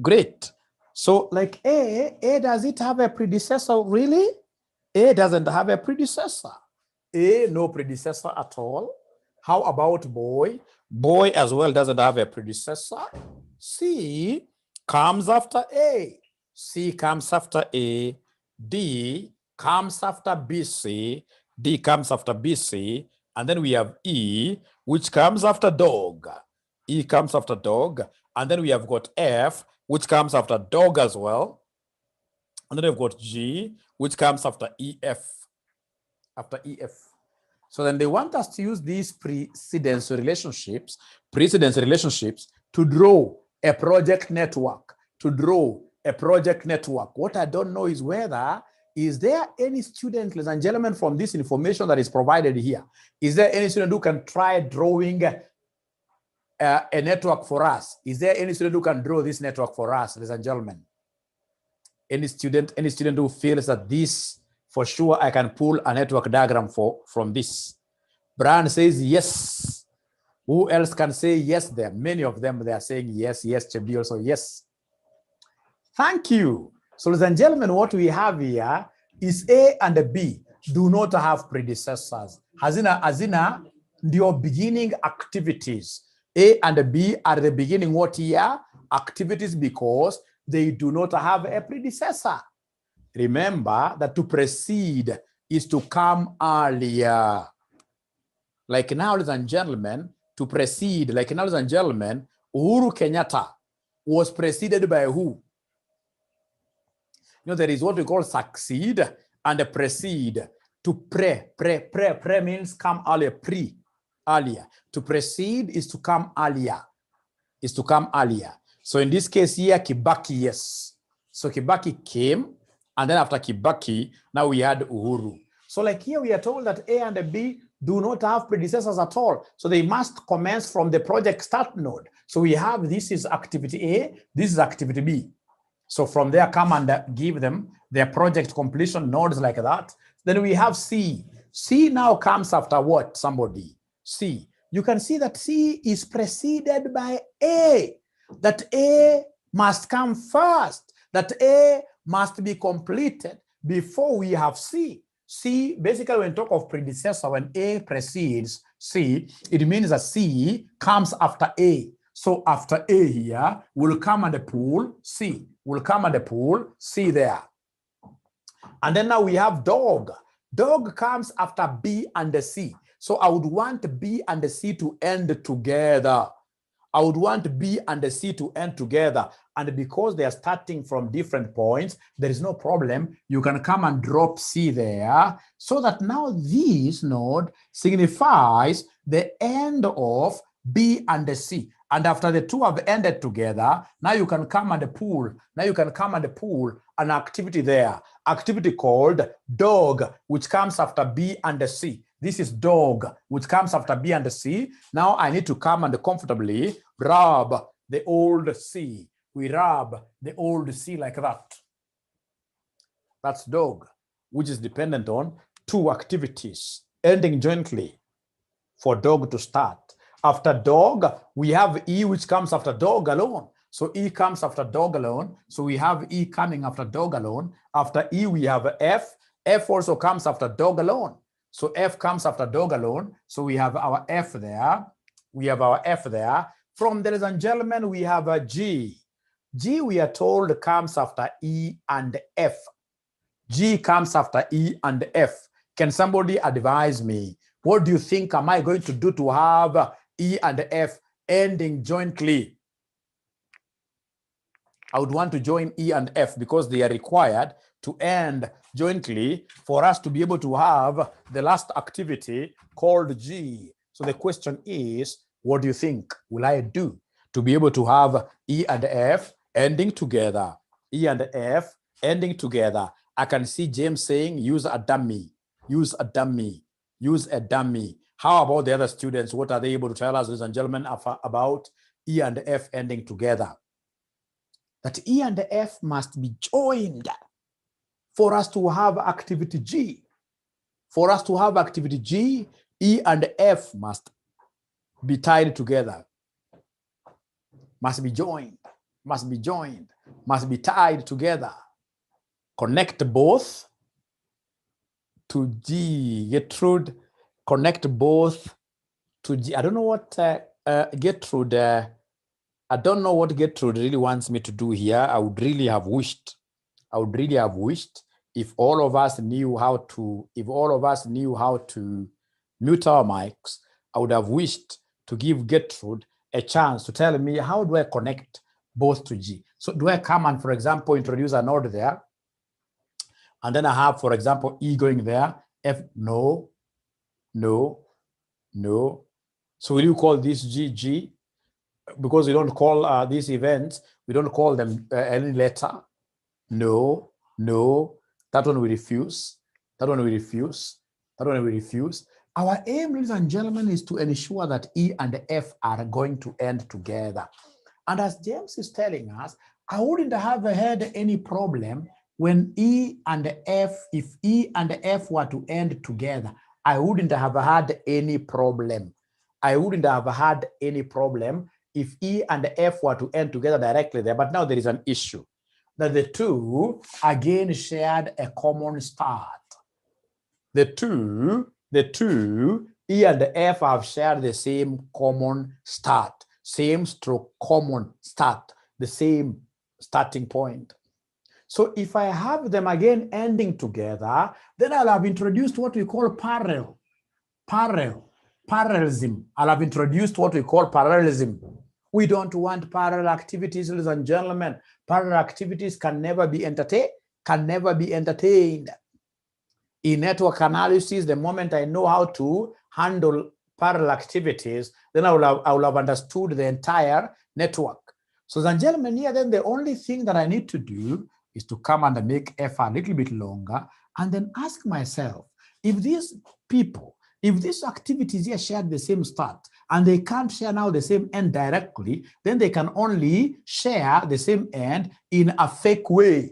Great. So like A, does it have a predecessor? Really? A doesn't have a predecessor. A, no predecessor at all. How about boy? Boy as well doesn't have a predecessor. C comes after A. C comes after A. D comes after BC. D comes after BC. And then we have E, which comes after dog. E comes after dog. And then we have got F, which comes after dog as well. And then we've got G, which comes after EF. After EF. So then they want us to use these precedence relationships to draw a project network. What I don't know is whether, is there any student, ladies and gentlemen, from this information that is provided here? Is there any student who can try drawing a network for us? Is there any student who can draw this network for us, ladies and gentlemen? Any student who feels that this, for sure, I can pull a network diagram from this? Brian says yes. Who else can say yes there? Many of them, they are saying yes, Chebi also yes. Thank you. So ladies and gentlemen, what we have here is A and B do not have predecessors. Hazina, your beginning activities. A and B are the beginning what year? Activities, because they do not have a predecessor. Remember that to precede is to come earlier. Like now, ladies and gentlemen, to precede, like now, ladies and gentlemen, Uhuru Kenyatta was preceded by who? You know, there is what we call succeed and precede. To pre means come earlier, earlier. To precede is to come earlier, So in this case here, Kibaki, yes. So Kibaki came, and then after Kibaki, now we had Uhuru. So like here we are told that A and B do not have predecessors at all. So they must commence from the project start node. So we have, this is activity A, this is activity B. So from there, come and give them their project completion nodes like that. Then we have C. C now comes after what? Somebody. C. You can see that C is preceded by A. That A must come first. That A must be completed before we have C. C, basically when we talk of predecessor, when A precedes C, it means that C comes after A. So after A here, will come and pull C. Will come and pull C there. And then now we have dog. Dog comes after B and C. So I would want B and C to end together. I would want B and C to end together. And because they are starting from different points, there is no problem. You can come and drop C there, so that now this node signifies the end of B and C. And after the two have ended together, now you can come and pull. Now you can come and pull an activity there. Activity called dog, which comes after B and C. This is dog, which comes after B and C. Now I need to come and comfortably rub the old C. We rub the old C like that. That's dog, which is dependent on two activities ending jointly for dog to start. After dog, we have E, which comes after dog alone. So E comes after dog alone. So we have E coming after dog alone. After E, we have F. F also comes after dog alone. So F comes after dog alone. So we have our F there. We have our F there. From there, ladies and gentlemen, we have a G. G, we are told, comes after E and F. G comes after E and F. Can somebody advise me? What do you think am I going to do to have E and F ending jointly? I would want to join E and F because they are required to end jointly for us to be able to have the last activity called G. So the question is, what do you think will I do to be able to have E and F ending together? E and F ending together. I can see James saying, use a dummy, use a dummy, use a dummy. How about the other students? What are they able to tell us, ladies and gentlemen, about E and F ending together? That E and F must be joined for us to have activity G. For us to have activity G, E and F must be tied together, must be joined. must be joined, must be tied together. Connect both to G. Gertrude, connect both to G. I don't know what Gertrude, I don't know what Gertrude really wants me to do here. I would really have wished if all of us knew how to, mute our mics. I would have wished to give Gertrude a chance to tell me, how do I connect both to G? So do I come and, for example, introduce a node there? And then I have, for example, E going there, F, no. So will you call this GG? Because we don't call these events, we don't call them any letter. No. That one we refuse. Our aim, ladies and gentlemen, is to ensure that E and F are going to end together. And as James is telling us, I wouldn't have had any problem when E and F, if E and F were to end together, I wouldn't have had any problem. If E and F were to end together directly there, but now there is an issue that the two again shared a common start. The two, E and F have shared the same common start, same stroke common start, the same starting point. So if I have them again ending together, then I'll have introduced what we call parallelism. I'll have introduced what we call parallelism. We don't want parallel activities, ladies and gentlemen. Parallel activities can never be entertained. In network analysis, the moment I know how to handle parallel activities, then I will have understood the entire network. So, ladies and gentlemen, here then the only thing that I need to do is to come and make F a little bit longer and then ask myself, if these people, if these activities here share the same start and they can't share now the same end directly, then they can only share the same end in a fake way,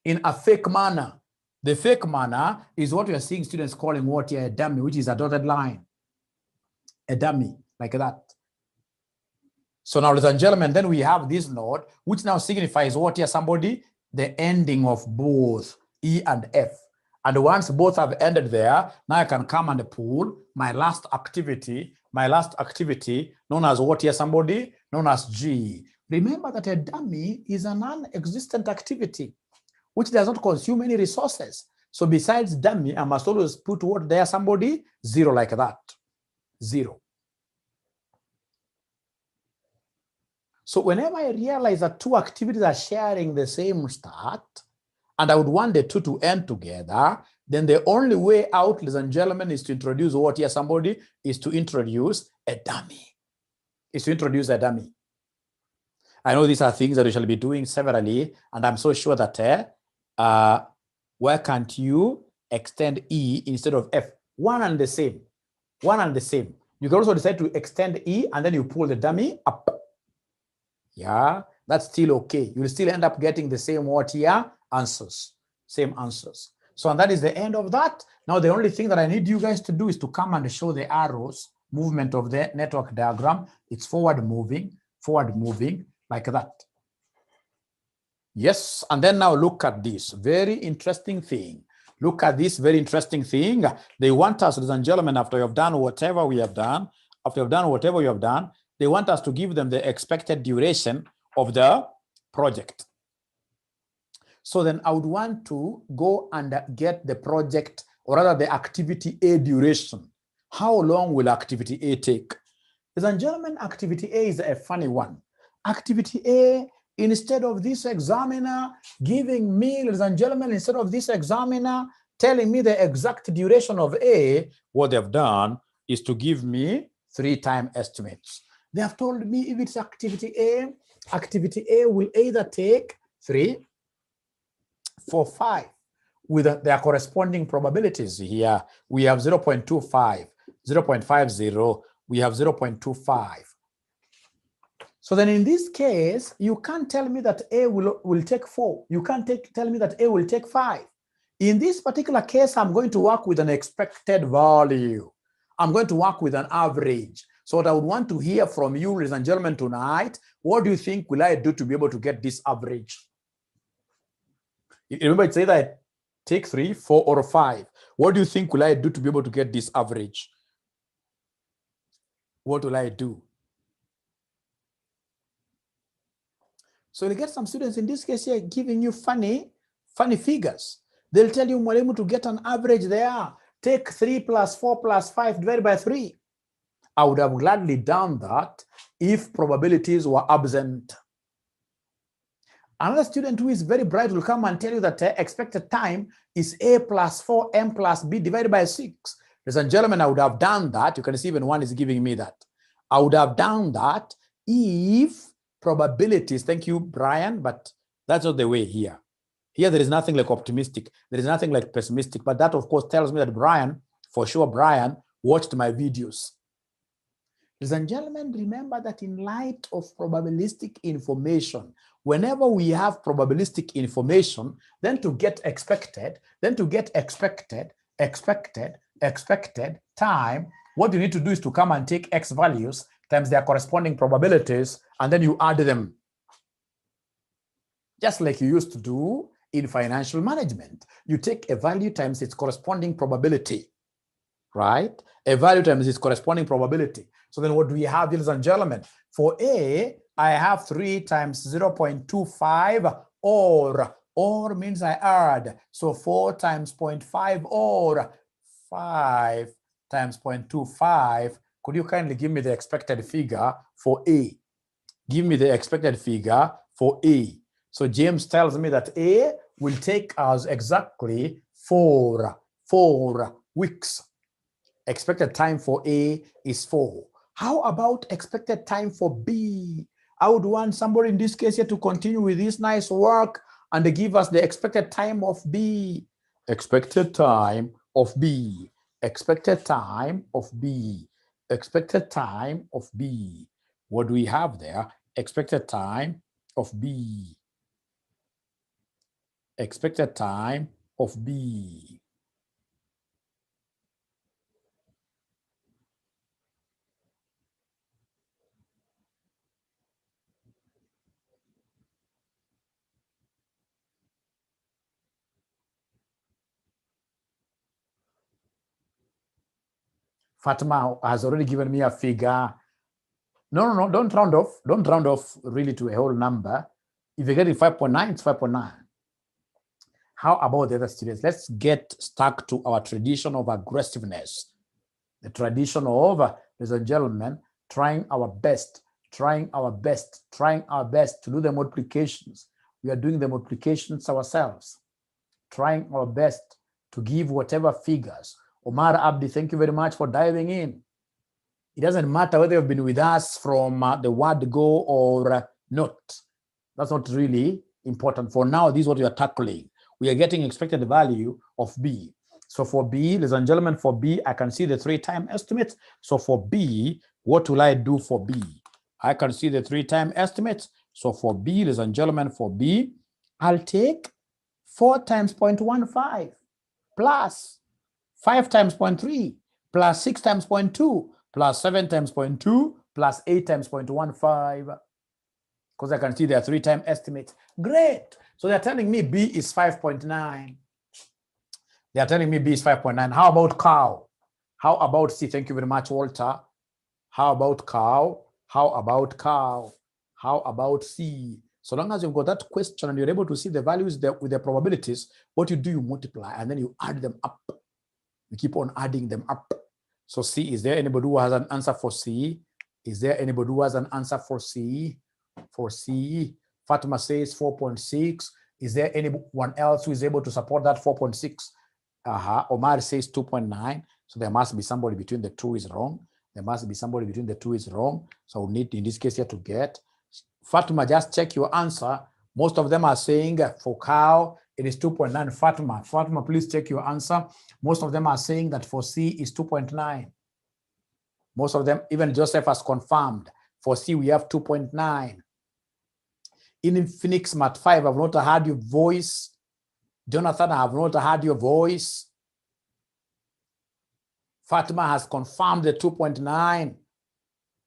in a fake manner. The fake manner is what we are seeing students calling what here a dummy, which is a dotted line. A dummy, like that. So now, ladies and gentlemen, then we have this node, which now signifies what here, somebody? The ending of both E and F. And once both have ended there, now I can come and pull my last activity known as what here, somebody? Known as G. Remember that a dummy is a non-existent activity, which does not consume any resources. So besides dummy, I must always put what there, somebody? 0, like that. 0. So whenever I realize that two activities are sharing the same start, and I would want the two to end together, then the only way out, ladies and gentlemen, is to introduce what here, somebody? Is to introduce a dummy. I know these are things that we shall be doing severally, and I'm so sure that why can't you extend E instead of F? One and the same. You can also decide to extend E and then you pull the dummy up. Yeah, that's still okay. You'll still end up getting the same what here? Answers. Same answers. So, and that is the end of that. Now, the only thing that I need you guys to do is to come and show the arrows movement of the network diagram. It's forward moving, like that. Yes, and then now look at this very interesting thing. Look at this very interesting thing. They want us, ladies and gentlemen, after you have done whatever we have done, they want us to give them the expected duration of the project. So then I would want to go and get the project, or rather the activity A duration. How long will activity A take? Ladies and gentlemen, activity A is a funny one. Activity A, instead of this examiner giving me, ladies and gentlemen, instead of this examiner telling me the exact duration of A, what they've done is to give me 3 time estimates. They have told me if it's activity A will either take 3, 4, 5 with their corresponding probabilities here. We have 0.25, 0.50, we have 0.25. So then in this case, you can't tell me that A will take 4. You can't tell me that A will take 5. In this particular case, I'm going to work with an expected value. I'm going to work with an average. So what I would want to hear from you, ladies and gentlemen, tonight, what do you think will I do to be able to get this average? Remember, it's either take 3, 4, or 5. What do you think will I do to be able to get this average? What will I do? So you get some students in this case here giving you funny figures. They'll tell you, Mwalimu, to get an average there, take 3 plus 4 plus 5 divided by 3. I would have gladly done that if probabilities were absent. Another student who is very bright will come and tell you that expected time is A plus 4, M plus B divided by 6. Ladies and gentlemen, I would have done that. You can see even one is giving me that. I would have done that if probabilities, thank you, Brian, but that's not the way here. Here, there is nothing like optimistic. There is nothing like pessimistic, but that, of course, tells me that Brian, for sure, Brian watched my videos. Ladies and gentlemen, remember that in light of probabilistic information, whenever we have probabilistic information, then to get expected time, what you need to do is to come and take X values times their corresponding probabilities, and then you add them. Just like you used to do in financial management. You take a value times its corresponding probability, right? A value times its corresponding probability. So then what do we have, ladies and gentlemen? For A, I have 3 times 0.25 or means I add. So 4 times 0.5 or 5 times 0.25. Could you kindly give me the expected figure for A? Give me the expected figure for A. So James tells me that A will take us exactly 4 weeks. Expected time for A is 4. How about expected time for B? I would want somebody in this case here to continue with this nice work and give us the expected time of B. Expected time of B. Expected time of B. Expected time of B. What do we have there? Expected time of B. Expected time of B. Fatima has already given me a figure. No, don't round off. Don't round off really to a whole number. If you're getting 5.9, it's 5.9. How about the other students? Let's get stuck to our tradition of aggressiveness. The tradition of, ladies and gentlemen, trying our best to do the multiplications. We are doing the multiplications ourselves, trying our best to give whatever figures. Omar Abdi, thank you very much for diving in. It doesn't matter whether you've been with us from the word go or not. That's not really important. For now, this is what we are tackling. We are getting expected value of B. So for B, ladies and gentlemen, for B, I can see the 3-time estimate. So for B, what will I do for B? I can see the 3-time estimate. So for B, ladies and gentlemen, for B, I'll take 4 times 0.15 plus 5 times 0.3 plus 6 times 0.2 plus 7 times 0.2 plus 8 times 0.15. Because I can see their 3-time estimate. Great. So they're telling me B is 5.9. They're telling me B is 5.9. How about cow? How about C? Thank you very much, Walter. How about cow? How about cow? How about C? So long as you've got that question and you're able to see the values there with the probabilities, what you do, you multiply and then you add them up. You keep on adding them up. So C, is there anybody who has an answer for C? Is there anybody who has an answer for C? For C, Fatima says 4.6. Is there anyone else who is able to support that 4.6? Omar says 2.9. So there must be somebody between the two is wrong. There must be somebody between the two is wrong. So we need, in this case here, to get. Fatima, just check your answer. Most of them are saying for cow, it is 2.9. Fatima, please check your answer. Most of them are saying that for C is 2.9. Most of them, even Joseph has confirmed. For C, we have 2.9. In Phoenix Mat 5, I've not heard your voice. Jonathan, I have not heard your voice. Fatima has confirmed the 2.9.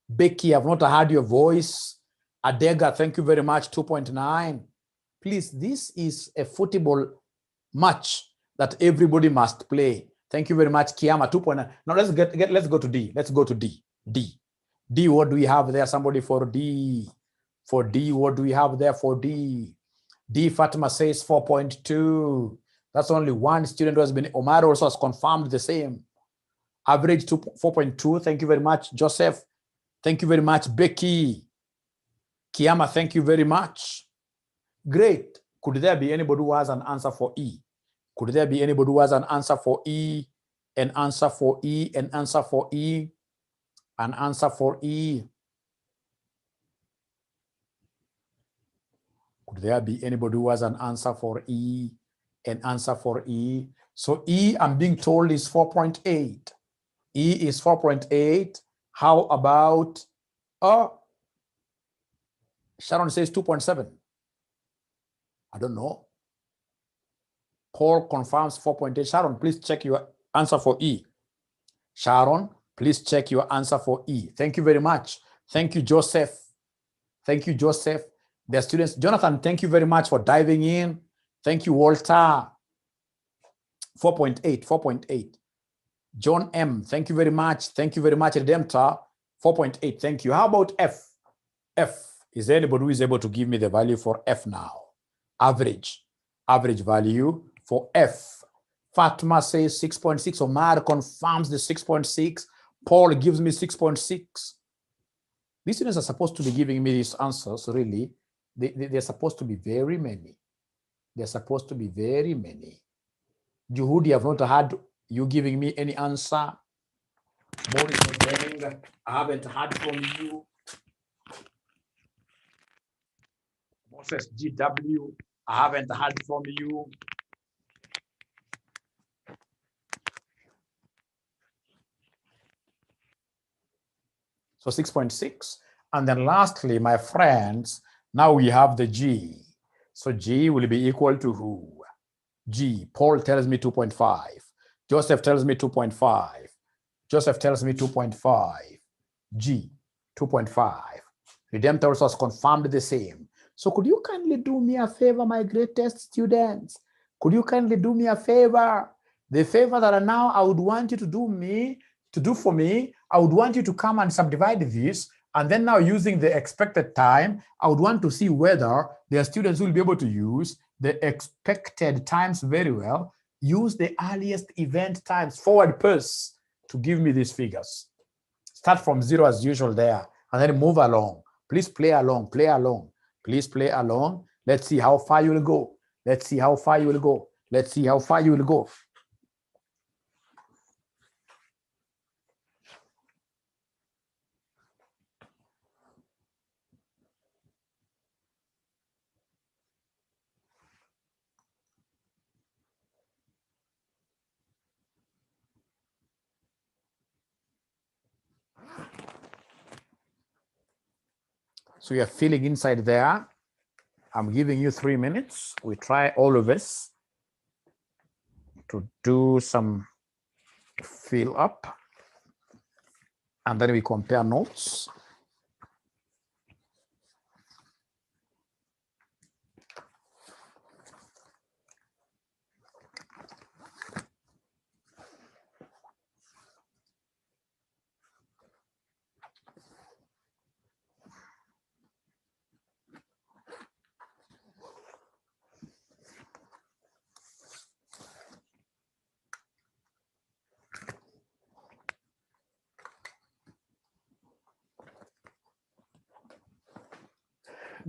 Becky, I've not heard your voice. Adega, thank you very much, 2.9. Please, this is a football match that everybody must play. Thank you very much, Kiama, 2.9. Now let's go to D. Let's go to D. D, what do we have there? Somebody for D. For D, what do we have there for D? D, Fatima says 4.2. That's only one student who has been, Omar also has confirmed the same. Average 4.2. Thank you very much, Joseph. Thank you very much, Becky. Kiama, thank you very much. Great. Could there be anybody who has an answer for E? Could there be anybody who has an answer for E? An answer for E? An answer for E? An answer for E? Could there be anybody who has an answer for E? An answer for E? So E, I'm being told, is 4.8. E is 4.8. How about Sharon says 2.7. I don't know. Paul confirms 4.8. Sharon, please check your answer for E. Sharon, please check your answer for E. Thank you very much. Thank you, Joseph. Thank you, Joseph. The students, Jonathan, thank you very much for diving in. Thank you, Walter. 4.8, 4.8. John M, thank you very much. Thank you very much, Redemptor. 4.8, thank you. How about F? F. Is there anybody who is able to give me the value for F now? Average value for F. Fatma says 6.6. Omar confirms the 6.6. Paul gives me 6.6. These students are supposed to be giving me these answers, really. They're supposed to be very many. They're supposed to be very many. Juhudi, I've not had you giving me any answer. Boris Mudeng, I haven't heard from you. Moses GW, I haven't heard from you. So 6.6. And then lastly, my friends, now we have the G. So G will be equal to who? G. Paul tells me 2.5. Joseph tells me 2.5. Joseph tells me 2.5. G, 2.5. Redemptor also has confirmed the same. So could you kindly do me a favor, my greatest students? Could you kindly do me a favor? The favor that now I would want you to do for me, I would want you to come and subdivide this, and then now using the expected time, I would want to see whether their students will be able to use the expected times very well, use the earliest event times, forward pass, to give me these figures. Start from 0 as usual there, and then move along. Please play along, play along. Please play along. Let's see how far you will go. Let's see how far you will go. Let's see how far you will go. So you're feeling inside there. I'm giving you 3 minutes. We try all of us to do some fill up, and then we compare notes.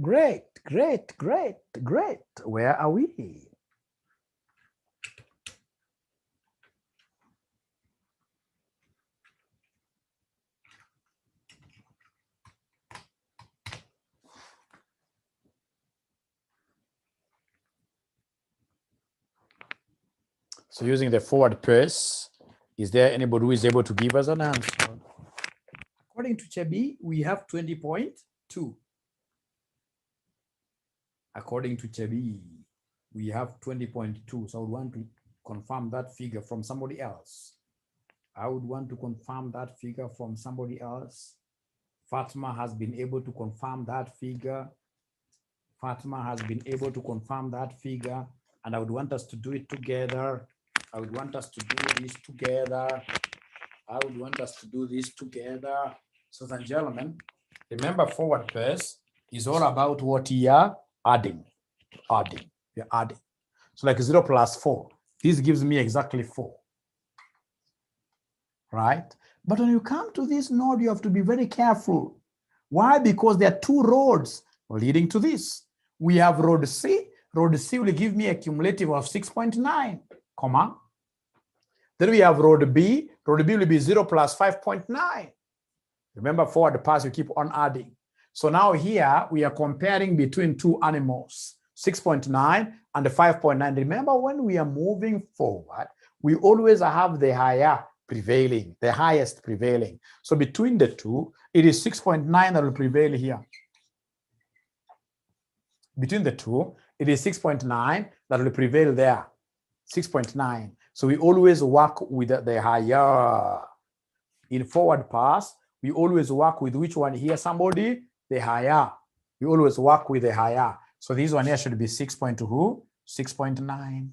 Great, great, great, great. Where are we? So using the forward pass, is there anybody who is able to give us an answer? According to Chebi, we have 20.2. According to Chebi, we have 20.2. So I would want to confirm that figure from somebody else. I would want to confirm that figure from somebody else. Fatima has been able to confirm that figure. Fatima has been able to confirm that figure, and I would want us to do it together. I would want us to do this together. I would want us to do this together. So, ladies and gentlemen, remember forward pass is all about what you are adding. You're adding. So like 0 plus 4, this gives me exactly 4, right? But when you come to this node, you have to be very careful. Why? Because there are 2 roads leading to this. We have road C. Road C will give me a cumulative of 6.9, comma. Then we have road B. Road B will be 0 plus 5.9. Remember, forward pass, you keep on adding. So now here we are comparing between 2 animals, 6.9 and the 5.9. Remember, when we are moving forward, we always have the higher prevailing, the highest prevailing. So between the 2, it is 6.9 that will prevail here. Between the 2, it is 6.9 that will prevail there. 6.9. So we always work with the higher. In forward pass, we always work with which one here? Somebody? The higher. We always work with the higher. So this one here should be 6.2, 6.9.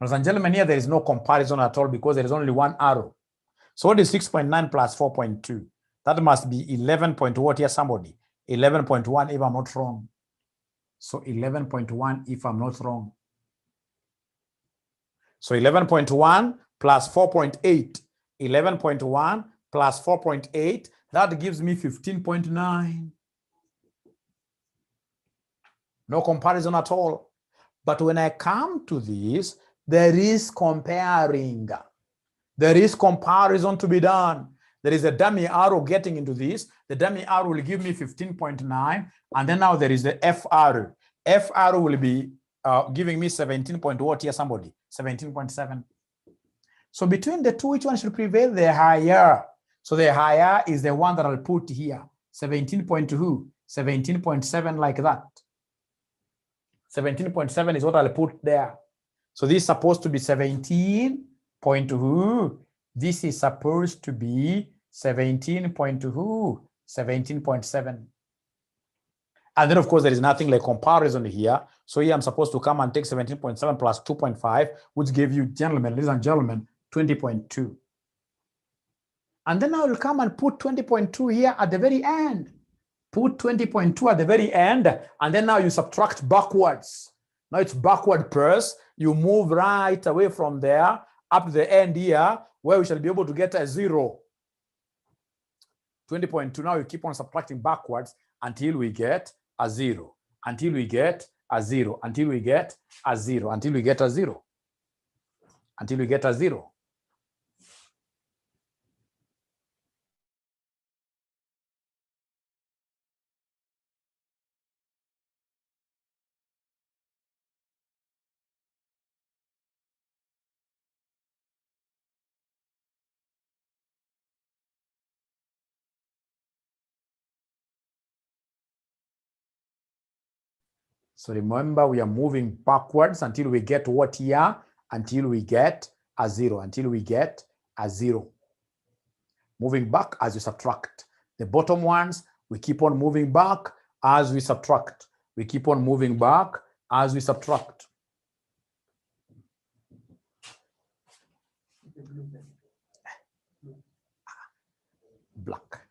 Ladies and gentlemen, here there is no comparison at all because there is only one arrow. So what is 6.9 plus 4.2? That must be 11 point what here, somebody? 11.1 if I'm not wrong. So 11.1 if I'm not wrong. So 11.1 plus 4.8. 11.1 plus 4.8, that gives me 15.9. No comparison at all. But when I come to this, there is comparing. There is comparison to be done. There is a dummy arrow getting into this. The dummy arrow will give me 15.9. And then now there is the F arrow. F arrow will be giving me 17 point what here, somebody? 17.7. So between the 2, which one should prevail? The higher. So the higher is the one that I'll put here. 17.2, 17.7 like that. 17.7 is what I'll put there. So this is supposed to be 17.2. This is supposed to be 17.2, 17.7. And then, of course, there is nothing like comparison here. So here I'm supposed to come and take 17.7 plus 2.5, which gave you, gentlemen, ladies and gentlemen, 20.2. And then I will come and put 20.2 here at the very end. Put 20.2 at the very end, and then now you subtract backwards. Now it's backward press. You move right away from there up to the end here, where we shall be able to get a 0. 20.2. Now you keep on subtracting backwards until we get a 0. Until we get a 0. Until we get a 0. Until we get a 0. Until we get a 0. So remember, we are moving backwards until we get what here? Until we get a 0. Until we get a 0. Moving back as we subtract. The bottom ones, we keep on moving back as we subtract. We keep on moving back as we subtract. Black.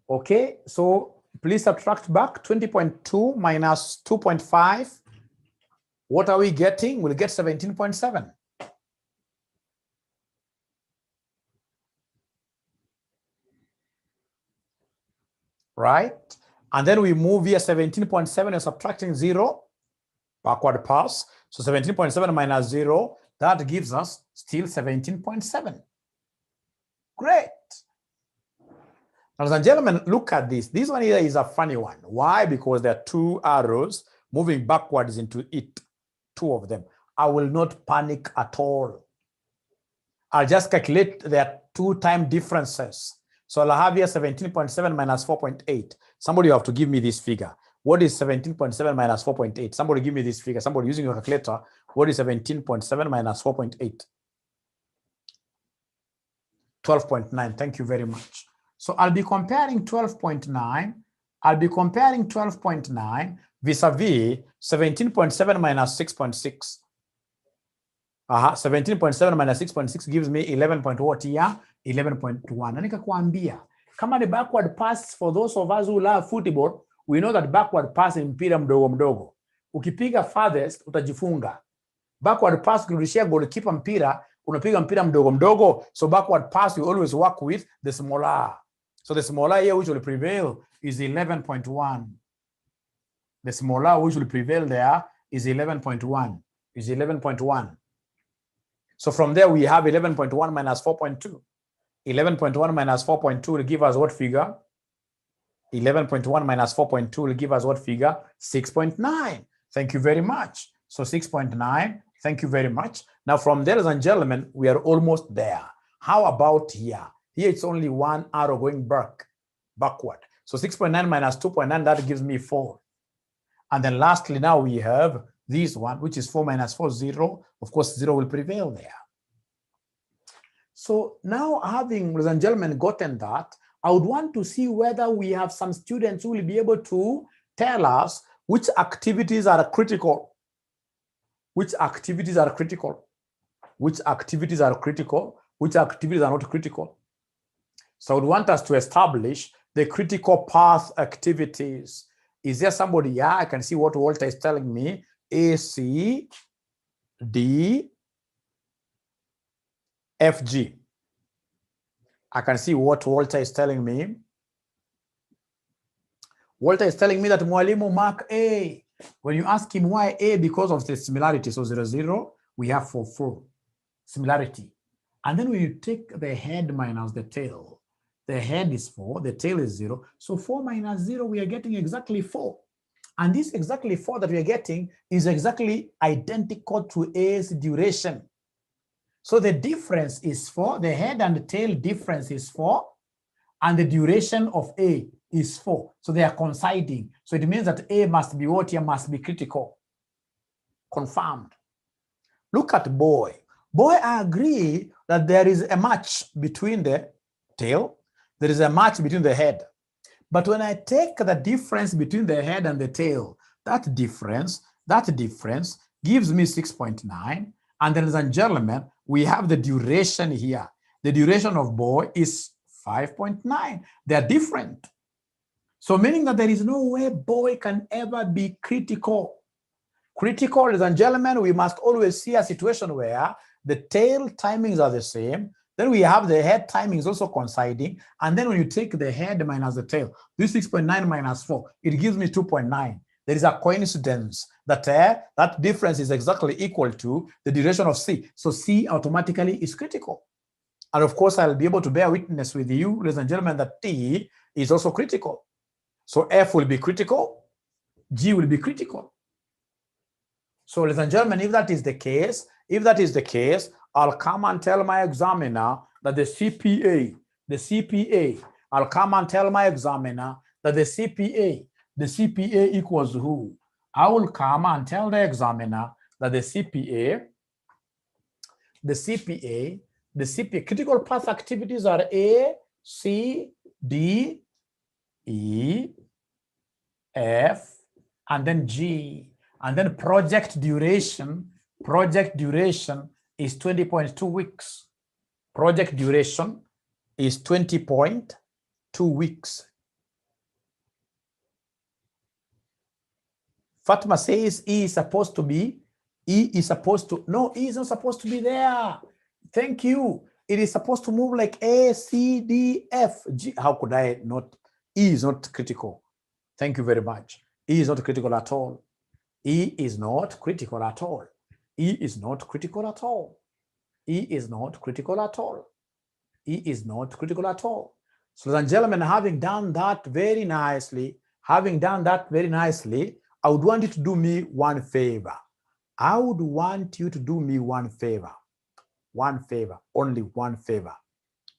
Okay, so please subtract back 20.2 minus 2.5. What are we getting? We'll get 17.7. Right? And then we move here 17.7 and subtracting 0. Backward pass. So 17.7 minus 0, that gives us still 17.7. Great. Ladies and gentlemen, look at this. This one here is a funny one. Why? Because there are 2 arrows moving backwards into it. 2 of them. I will not panic at all. I'll just calculate their two-time differences. So I'll have here 17.7 minus 4.8. Somebody have to give me this figure. What is 17.7 minus 4.8? Somebody give me this figure. Somebody using your calculator. What is 17.7 minus 4.8? 12.9. Thank you very much. So I'll be comparing 12.9. I'll be comparing 12.9 vis-a-vis 17.7 minus 6.6. 17.7 minus 6.6 gives me 11 point what here? 11.1. Na nikakwambia kama ni backward pass, for those of us who love football, we know that backward pass ni mpira mdogo mdogo. Ukipiga farthest utajifunga. Backward pass ukirudishia goalkeeper mpira, unapiga mpira mdogo mdogo. So backward pass you always work with the smaller. So the smaller here which will prevail is 11.1. The smaller which will prevail there is 11.1. Is 11.1. So from there we have 11.1 minus 4.2. 11.1 minus 4.2 will give us what figure? 11.1 minus 4.2 will give us what figure? 6.9. Thank you very much. So 6.9. Thank you very much. Now from there, ladies and gentlemen, we are almost there. How about here? Here it's only one arrow going backward. So 6.9 minus 2.9, that gives me 4. And then lastly, now we have this one, which is 4 minus 4, 0. Of course, 0 will prevail there. So now having, ladies and gentlemen, gotten that, I would want to see whether we have some students who will be able to tell us which activities are critical, which activities are critical, which activities are critical, which activities are not critical. So I would want us to establish the critical path activities. Is there somebody? Yeah, I can see what Walter is telling me. A, C, D, F, G. I can see what Walter is telling me. Walter is telling me that Mwalimu mark A. When you ask him why A, because of the similarity. So 0, 0, we have 4, 4. Similarity. And then when you take the head minus the tail, the head is 4, the tail is 0. So 4 minus 0, we are getting exactly 4. And this exactly 4 that we are getting is exactly identical to A's duration. So the difference is 4, the head and the tail difference is 4, and the duration of A is 4. So they are coinciding. So it means that A must be what here? Must be critical. Confirmed. Look at boy. Boy, I agree that there is a match between the tail. There is a match between the head. But when I take the difference between the head and the tail, that difference gives me 6.9. And then, ladies and gentlemen, we have the duration here. The duration of boy is 5.9. They are different. So meaning that there is no way boy can ever be critical. Critical, ladies and gentlemen, we must always see a situation where the tail timings are the same. Then we have the head timings also coinciding. And then when you take the head minus the tail, this 6.9 minus 4, it gives me 2.9. There is a coincidence that that difference is exactly equal to the duration of C. So C automatically is critical. And of course, I'll be able to bear witness with you, ladies and gentlemen, that T is also critical. So F will be critical, G will be critical. So ladies and gentlemen, if that is the case, I'll come and tell my examiner that the CPA, I'll come and tell my examiner that the CPA equals who? I will come and tell the examiner that the CPA, critical path activities are A, C, D, E, F, and then G. And then project duration is 20.2 weeks. Project duration is 20.2 weeks. Fatima says E is supposed to, no, E is not supposed to be there. Thank you. It is supposed to move like A, C, D, F, G. How could I not? E is not critical. Thank you very much. E is not critical at all. E is not critical at all. E is not critical at all. E is not critical at all. E is not critical at all. So, ladies and gentlemen, having done that very nicely, I would want you to do me one favor. I would want you to do me one favor, only one favor,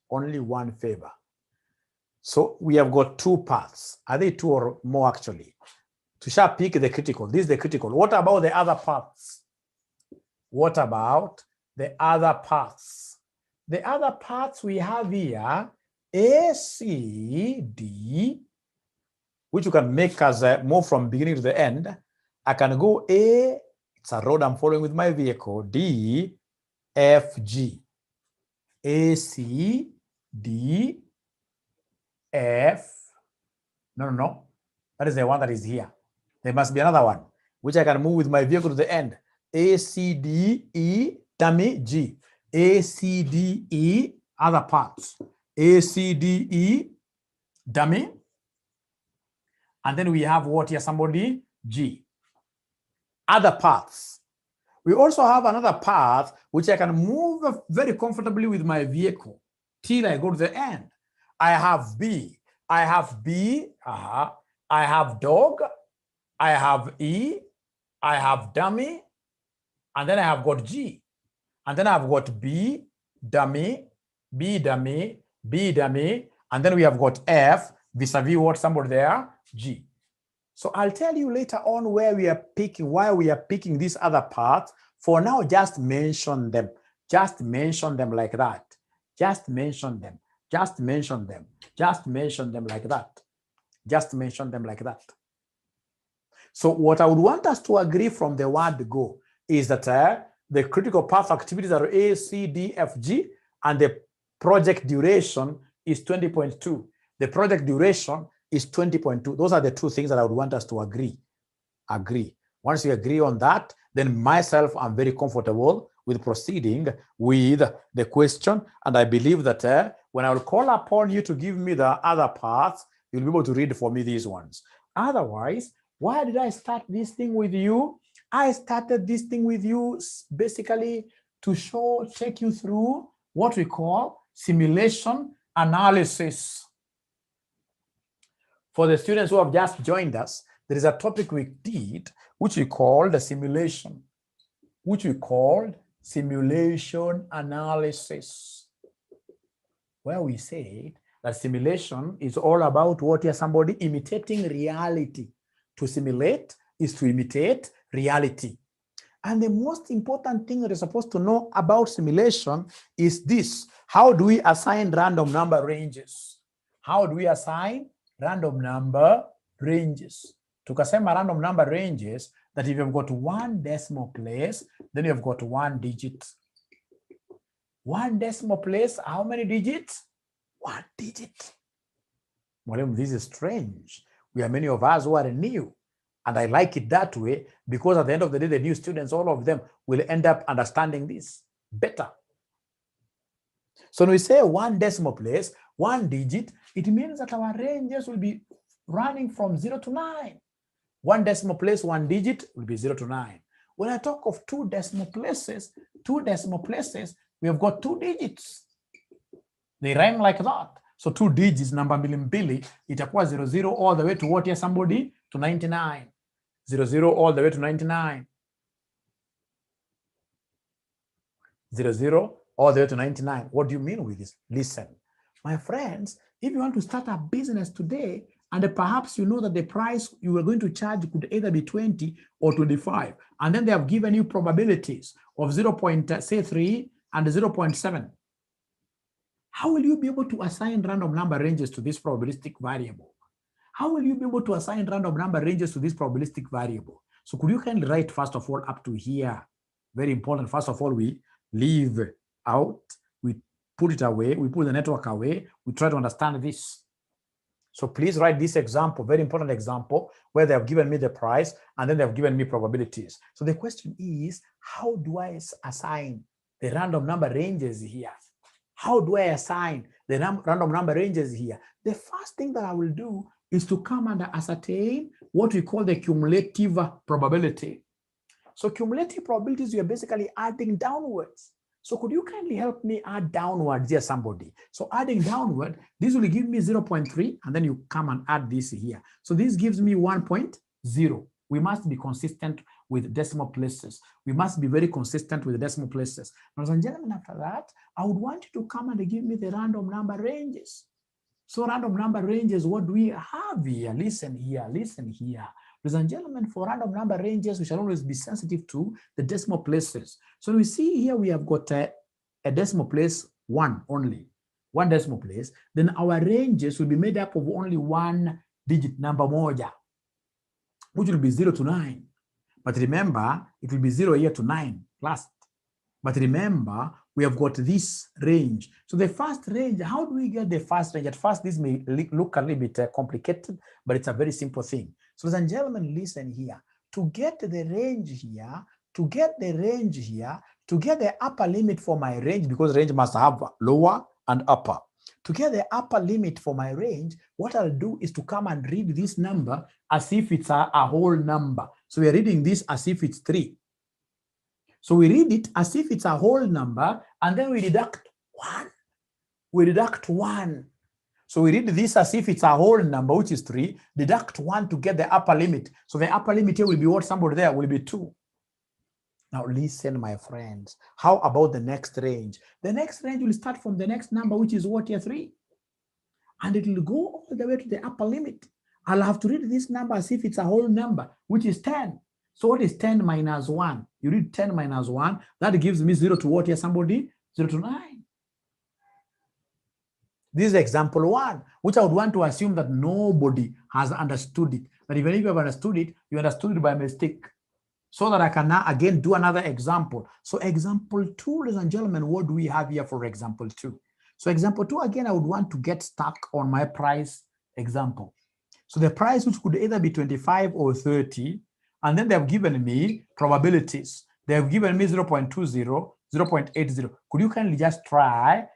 only one favor. So we have got two paths. Are they two or more actually? To shall pick the critical. This is the critical. What about the other paths? What about the other paths? The other paths we have here, A, C, D, which you can make as a move from beginning to the end. I can go A, it's a road I'm following with my vehicle, D, F, G. A, C, D, F. No. That is the one that is here. There must be another one, which I can move with my vehicle to the end. A, C, D, E, dummy, G. A, C, D, E, other parts. A, C, D, E, dummy. And then we have what here, somebody? G. Other paths. We also have another path which I can move very comfortably with my vehicle till I go to the end. I have B. I have B. I have dog. I have E. I have dummy. And then I have got G. And then I've got B, dummy, B, dummy, B, dummy. And then we have got F, vis-a-vis what somebody there? G. So I'll tell you later on where we are picking, why we are picking these other parts. For now, just mention them. Just mention them like that. Just mention them. Just mention them. Just mention them like that. Just mention them like that. So what I would want us to agree from the word go is that the critical path activities are A, C, D, F, G, and the project duration is 20.2. The project duration is 20.2. Those are the two things that I would want us to agree. Once you agree on that, then myself, I'm very comfortable with proceeding with the question. And I believe that when I will call upon you to give me the other parts, you'll be able to read for me these ones. Otherwise, why did I start this thing with you? I started this thing with you basically to take you through what we call simulation analysis. For the students who have just joined us, there is a topic we did, which we called the simulation, analysis, where we said that simulation is all about what is somebody imitating reality. To simulate is to imitate reality. And the most important thing that you're supposed to know about simulation is this. How do we assign random number ranges? How do we assign random number ranges? Tukasema random number ranges, that if you've got one decimal place, then you've got one digit. One decimal place, how many digits? One digit. Well, this is strange. We are many of us who are new. And I like it that way because at the end of the day, the new students, all of them will end up understanding this better. So when we say one decimal place, one digit, it means that our ranges will be running from 0 to 9. One decimal place, one digit will be 0 to 9. When I talk of two decimal places, we have got two digits. They rhyme like that. So two digits, number mbili, itakuwa 00 all the way to what here, somebody? To 99. 00 all the way to 99. 00 all the way to 99. What do you mean with this? Listen, my friends, if you want to start a business today, and perhaps you know that the price you are going to charge could either be 20 or 25, and then they have given you probabilities of 0.3 and 0.7. How will you be able to assign random number ranges to this probabilistic variable? How will you be able to assign random number ranges to this probabilistic variable? So could you kindly write, first of all, up to here? Very important. First of all, we leave out, we put it away, we put the network away, we try to understand this. So please write this example, very important example, where they have given me the price and then they have given me probabilities. So the question is, how do I assign the random number ranges here? How do I assign the random number ranges here? The first thing that I will do is to come and ascertain what we call the cumulative probability. So cumulative probabilities, you're basically adding downwards. So could you kindly help me add downwards here, somebody? So adding downward, this will give me 0.3, and then you come and add this here. So this gives me 1.0. We must be consistent with decimal places. We must be very consistent with the decimal places. Ladies and gentlemen, after that, I would want you to come and give me the random number ranges. So random number ranges, what do we have here? Listen here, listen here. Ladies and gentlemen, for random number ranges, we shall always be sensitive to the decimal places. So we see here we have got a decimal place 1 only, 1 decimal place. Then our ranges will be made up of only 1 digit number moja, which will be 0 to 9. But remember, it will be 0 here to 9 last. But remember, we have got this range. So the first range, how do we get the first range? At first, this may look a little bit complicated, but it's a very simple thing. So ladies and gentlemen, listen here. To get the range here, to get the upper limit for my range, because range must have lower and upper. To get the upper limit for my range, what I'll do is to come and read this number as if it's a whole number. So we're reading this as if it's 3. So we read it as if it's a whole number, and then we deduct 1. We deduct 1. So we read this as if it's a whole number, which is 3, deduct 1 to get the upper limit. So the upper limit here will be what? Somebody there will be 2. Now listen, my friends. How about the next range? The next range will start from the next number, which is what here? 3. And it will go all the way to the upper limit. I'll have to read this number as if it's a whole number, which is 10. So what is 10 minus 1? You read 10 minus 1. That gives me 0 to what here, somebody? 0 to 9. This is example 1, which I would want to assume that nobody has understood it. But even if you have understood it, you understood it by mistake. So that I can now again do another example. So example 2, ladies and gentlemen, what do we have here for example 2? So example 2, again, I would want to get stuck on my price example. So the price, which could either be 25 or 30, and then they have given me probabilities. They have given me 0.20, 0.80. Could you kindly just try,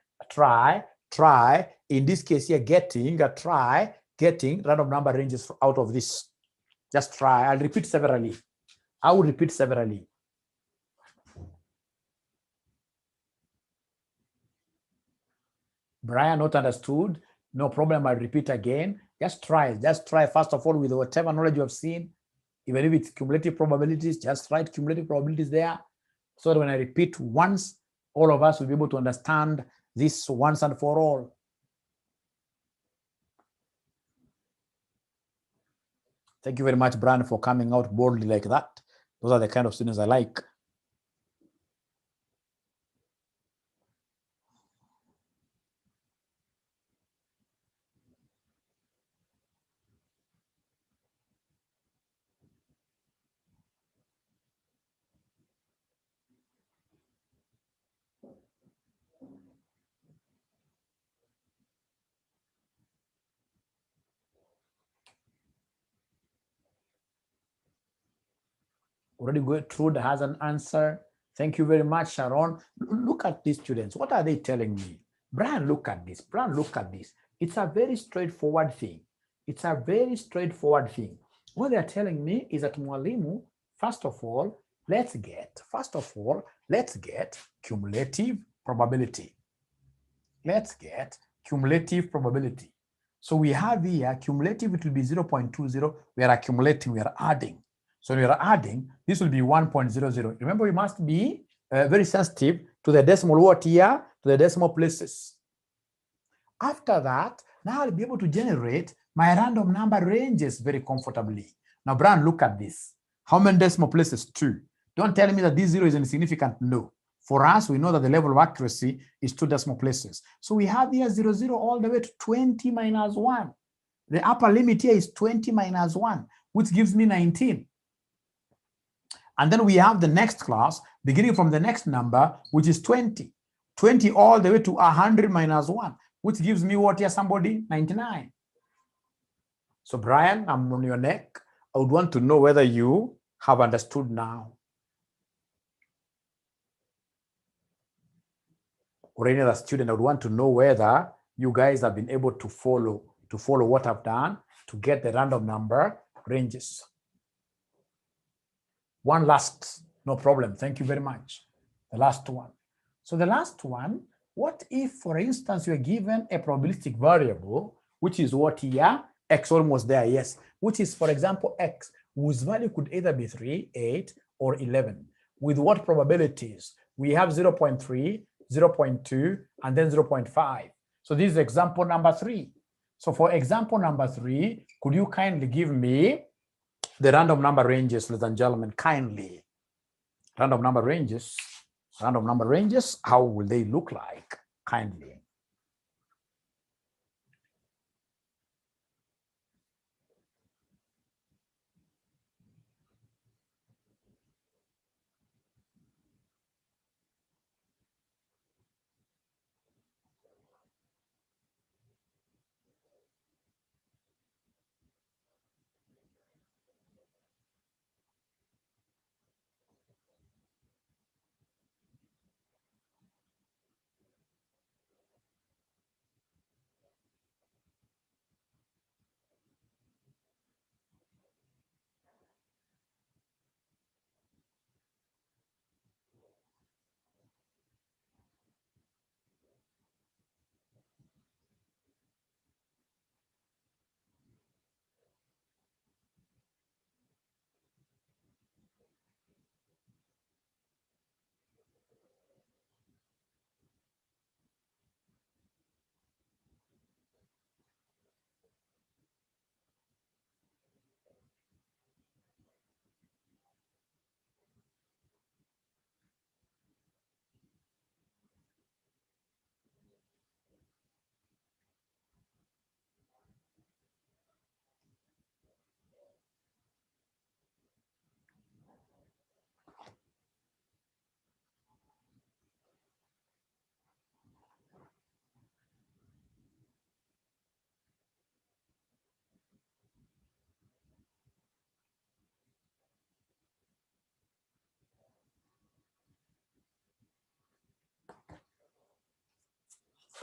in this case here, getting random number ranges out of this? Just try. I'll repeat severally. I will repeat severally. Brian, not understood. No problem. I'll repeat again. Just try. Just try, first of all, with whatever knowledge you have seen. Even if it's cumulative probabilities, just write cumulative probabilities there. So that when I repeat once, all of us will be able to understand this once and for all. Thank you very much, Brian, for coming out boldly like that. Those are the kind of students I like. Already Trude has an answer. Thank you very much, Sharon. Look at these students. What are they telling me? Brian, look at this. Brian, look at this. It's a very straightforward thing. It's a very straightforward thing. What they're telling me is that Mwalimu, first of all, let's get cumulative probability. Let's get cumulative probability. So we have here cumulative, it will be 0.20. We are accumulating, we are adding. So we are adding, this will be 1.00. Remember, we must be very sensitive to the decimal what here, to the decimal places. After that, now I'll be able to generate my random number ranges very comfortably. Now, Brian, look at this. How many decimal places? 2. Don't tell me that this 0 is insignificant. No. For us, we know that the level of accuracy is 2 decimal places. So we have here 00 all the way to 20 minus 1. The upper limit here is 20 minus 1, which gives me 19. And then we have the next class, beginning from the next number, which is 20. 20 all the way to 100 minus 1, which gives me what here, somebody? 99. So Brian, I'm on your neck. I would want to know whether you have understood now. Or any other student, I would want to know whether you guys have been able to follow what I've done to get the random number ranges. One last, no problem. Thank you very much. The last one. So the last one, what if, for instance, you're given a probabilistic variable, which is what here, x almost there, yes, which is, for example, x, whose value could either be 3, 8, or 11. With what probabilities? We have 0.3, 0.2, and then 0.5. So this is example number 3. So for example number 3, could you kindly give me the random number ranges, ladies and gentlemen, kindly. Random number ranges, how will they look like? Kindly.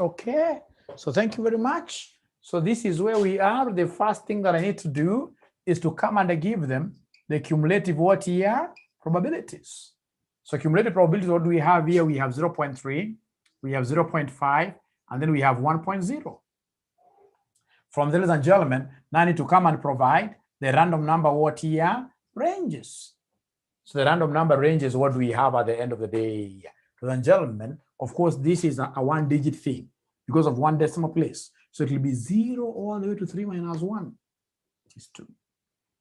Okay, so thank you very much. So this is where we are. The first thing that I need to do is to come and give them the cumulative what here? Probabilities. So cumulative probabilities, what do we have here? We have 0.3, we have 0.5, and then we have 1.0. From there, ladies and gentlemen, now I need to come and provide the random number what here? Ranges. So the random number ranges, what do we have at the end of the day? Ladies and gentlemen, of course, this is a one-digit thing because of one decimal place. So it will be 0 all the way to 3 minus 1, which is 2.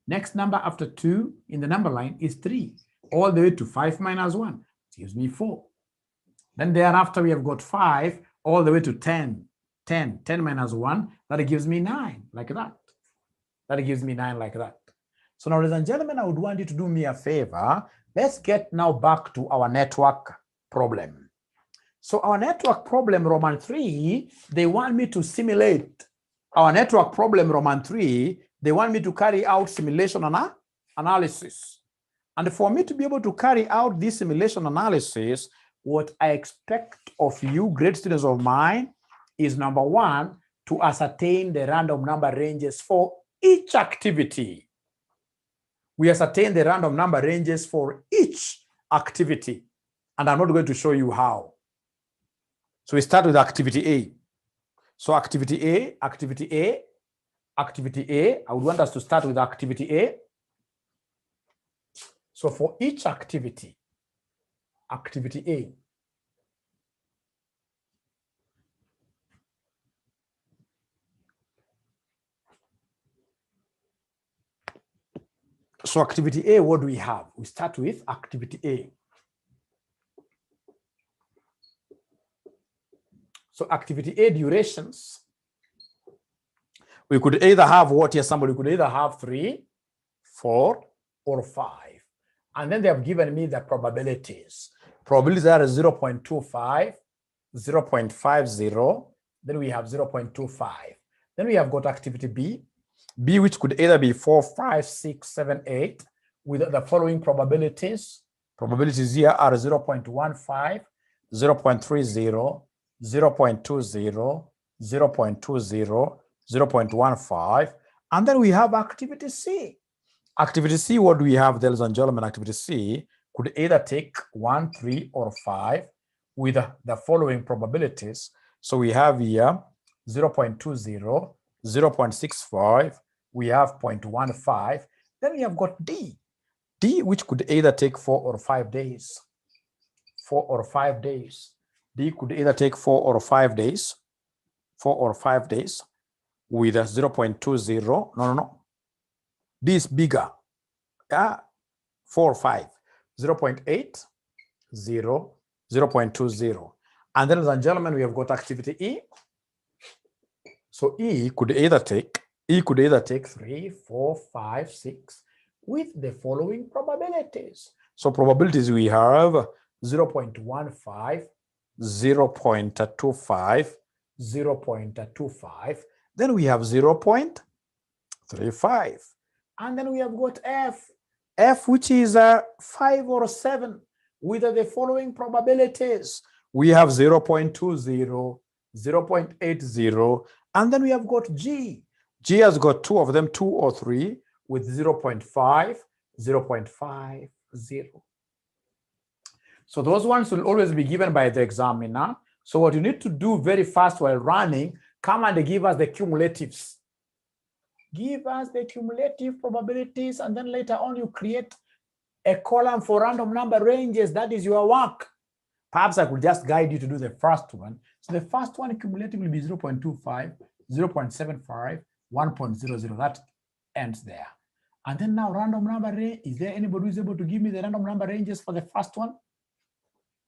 Next number after 2 in the number line is 3, all the way to 5 minus 1, which gives me 4. Then thereafter, we have got 5 all the way to 10. 10 minus 1, that gives me 9, like that. That gives me 9 like that. So now, ladies and gentlemen, I would want you to do me a favor. Let's get now back to our network problem. So our network problem, Roman 3, they want me to simulate. Our network problem, Roman 3, they want me to carry out simulation analysis. And for me to be able to carry out this simulation analysis, what I expect of you, great students of mine, is number 1, to ascertain the random number ranges for each activity. We ascertain the random number ranges for each activity. And I'm not going to show you how. So we start with activity A. So activity A, I would want us to start with activity A. So for each activity A, so activity A, what do we have? We start with activity A. So activity A durations, we could either have what here, somebody could either have 3, 4, or 5. And then they have given me the probabilities. Probabilities are 0.25, 0.50, then we have 0.25. Then we have got activity B, which could either be 4, 5, 6, 7, 8, with the following probabilities. Probabilities here are 0.15, 0.30, 0.20, 0.20, 0.15, and then we have activity C. Activity C, what do we have, ladies and gentlemen? Activity C could either take 1, 3, or 5 with the following probabilities. So we have here 0.20, 0.65, we have 0.15, then we have got D. D, which could either take 4 or 5 days. 4 or 5 days. D could either take 4 or 5 days. 4 or 5 days with a 0.20. No. D is bigger. 4 or 5. 0.8, 0.20. And then, ladies and gentlemen, we have got activity E. So E could either take 3, 4, 5, 6 with the following probabilities. So probabilities we have 0.15, 0.25, 0.25. Then we have 0.35. And then we have got F. F, which is 5 or 7 with the following probabilities. We have 0.20, 0.80, and then we have got G. G has got 2 of them, 2 or 3, with 0.5, 0.50. So those ones will always be given by the examiner. So what you need to do very fast while running, come and give us the cumulatives. Give us the cumulative probabilities, and then later on you create a column for random number ranges. That is your work. Perhaps I could just guide you to do the first one. So the first one cumulatively will be 0.25, 0.75, 1.00. That ends there. And then now random number range. Is there anybody who is able to give me the random number ranges for the first one?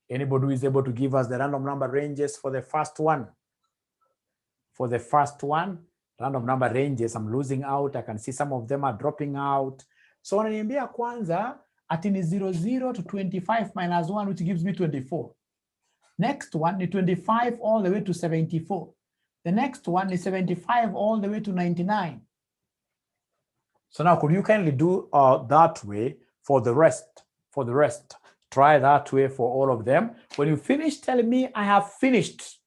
Anybody who is able to give us the random number ranges for the first one? For the first one, random number ranges, I'm losing out. I can see some of them are dropping out. So wananiambia kwanza ati ni 00 to 25 minus 1, which gives me 24. Next one is 25 all the way to 74. The next one is 75 all the way to 99. So now could you kindly do that way for the rest? For the rest, try that way for all of them. When you finish, tell me I have finished.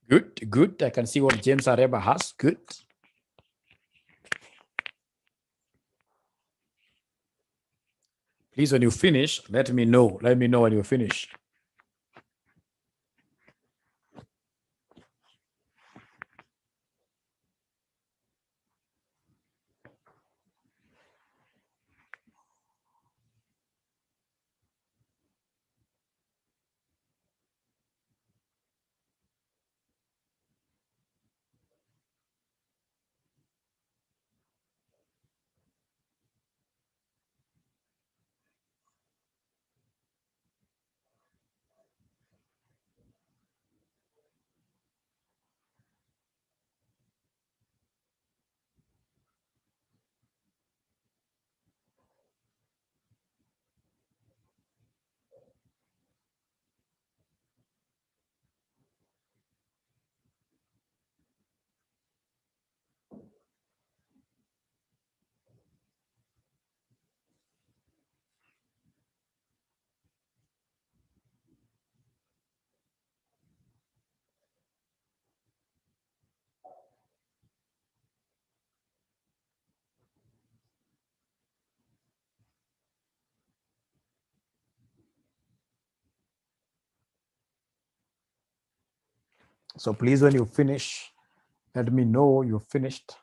Good, good. I can see what James Areba has. Good. Please, when you finish, let me know. Let me know when you finish. So please, when you finish, let me know you finished.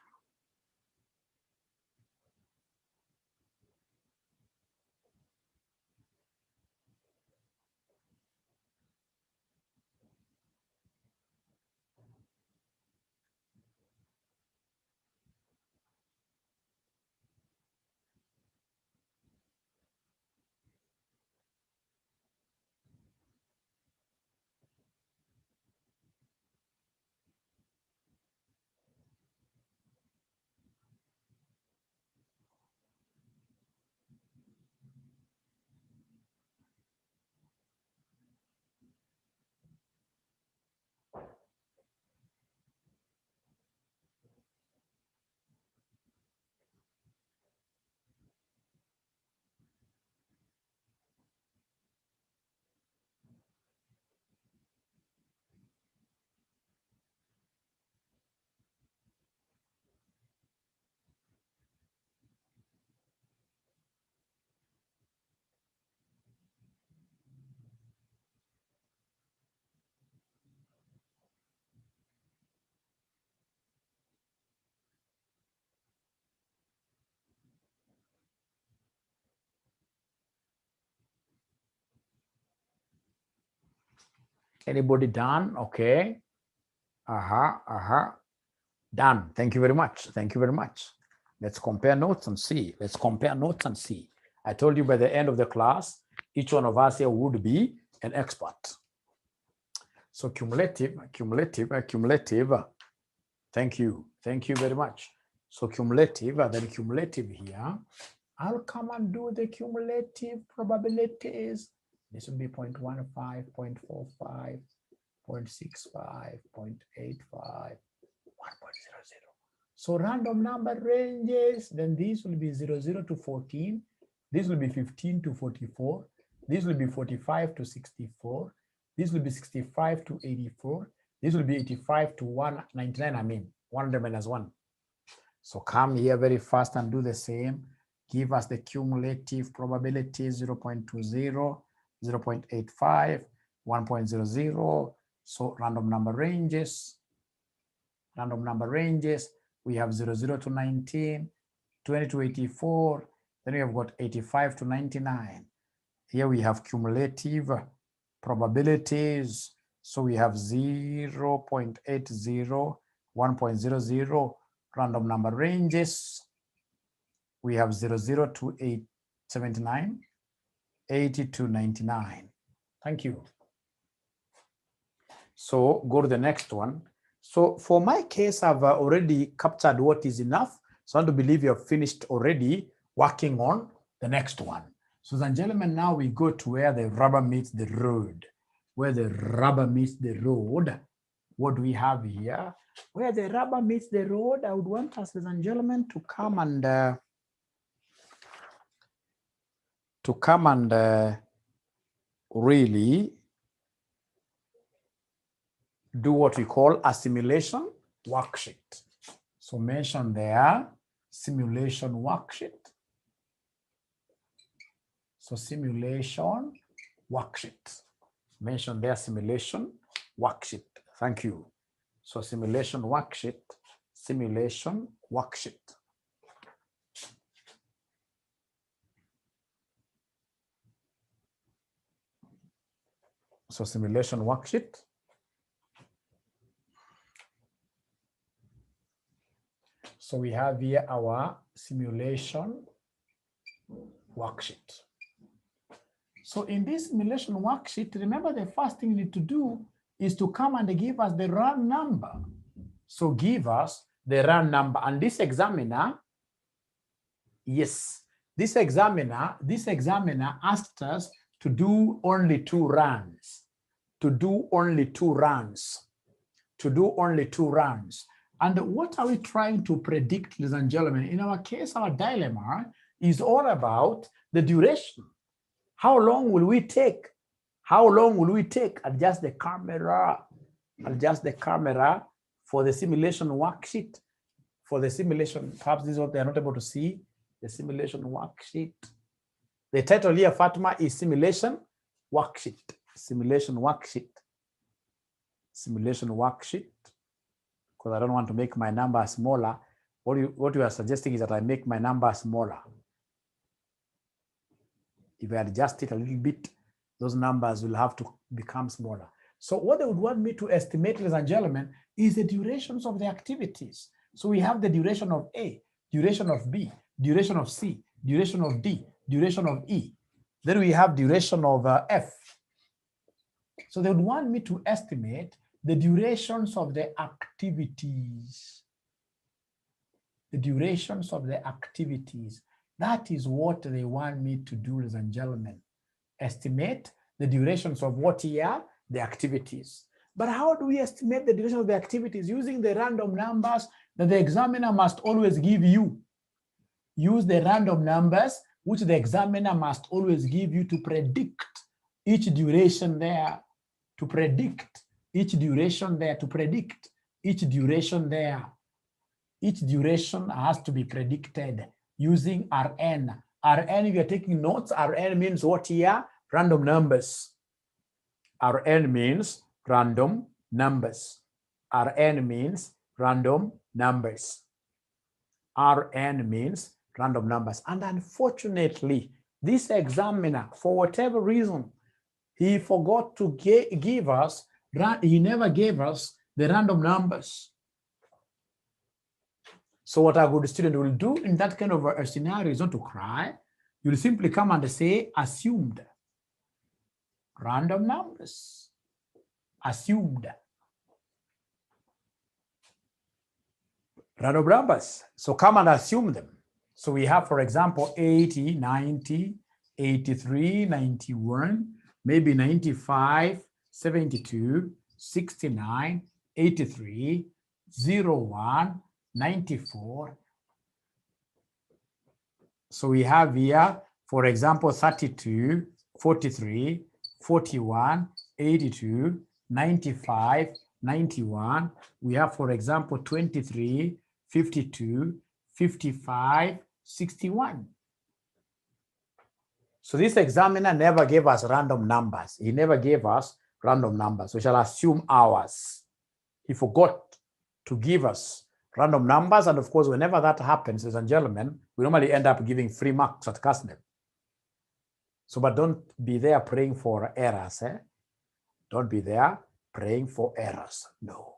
Anybody done? Okay. Done. Thank you very much. Thank you very much. Let's compare notes and see. Let's compare notes and see. I told you by the end of the class, each one of us here would be an expert. So cumulative. Thank you. Thank you very much. So cumulative, then cumulative here. I'll come and do the cumulative probabilities. This will be 0.15, 0.45, 0.65, 0.85, 1.00. So random number ranges, then these will be 00 to 14. This will be 15 to 44. This will be 45 to 64. This will be 65 to 84. This will be 85 to 199, 100 minus 1. So come here very fast and do the same. Give us the cumulative probability 0.20, 0.85, 1.00. So random number ranges. We have 00 to 19, 20 to 84. Then we have got 85 to 99. Here we have cumulative probabilities. So we have 0.80, 1.00. Random number ranges. We have 00 to 879, 80 to 99. Thank you. So go to the next one. So for my case, I've already captured what is enough. So I want to believe you have finished already working on the next one. So ladies and gentlemen, now we go to where the rubber meets the road. Where the rubber meets the road. What do we have here? Where the rubber meets the road, I would want us, ladies and gentlemen, to come and really do what we call a simulation worksheet. So mention there, simulation worksheet. So simulation worksheet. Mention there, simulation worksheet. Thank you. So simulation worksheet, simulation worksheet. So simulation worksheet. So we have here our simulation worksheet. So in this simulation worksheet, remember the first thing you need to do is to come and give us the run number. So give us the run number. And this examiner, yes, this examiner asked us to do only 2 runs. To do only 2 runs. And what are we trying to predict, ladies and gentlemen? In our case, our dilemma is all about the duration. How long will we take? Adjust the camera. For the simulation worksheet. For the simulation, perhaps this is what they're not able to see. The simulation worksheet. The title here, Fatima, is simulation worksheet. Simulation worksheet. Because I don't want to make my number smaller. What you are suggesting is that I make my number smaller. If I adjust it a little bit, those numbers will have to become smaller. So what they would want me to estimate, ladies and gentlemen, is the durations of the activities. So we have the duration of A, duration of B, duration of C, duration of D, duration of E. Then we have duration of F. So they would want me to estimate the durations of the activities. The durations of the activities. That is what they want me to do, ladies and gentlemen. Estimate the durations of what here? The activities. But how do we estimate the duration of the activities? Using the random numbers that the examiner must always give you. Use the random numbers which the examiner must always give you to predict each duration there. To predict each duration there. To predict each duration there. Each duration has to be predicted using Rn. Rn, if you're taking notes, Rn means what here? Random numbers. Rn means random numbers. Rn means random numbers. Rn means random numbers. And unfortunately, this examiner, for whatever reason, he forgot to give us He never gave us the random numbers. So what a good student will do in that kind of a scenario is not to cry. You'll simply come and say assumed. Random numbers. Assumed. Random numbers. So come and assume them. So we have, for example, 80, 90, 83, 91, maybe 95, 72, 69, 83, 01, 94. So we have here, for example, 32, 43, 41, 82, 95, 91. We have, for example, 23, 52, 55, 61. So this examiner never gave us random numbers. He never gave us random numbers. We shall assume ours. He forgot to give us random numbers. And of course, whenever that happens, ladies and gentlemen, we normally end up giving 3 marks at Kasneb. So, but don't be there praying for errors. Don't be there praying for errors. No,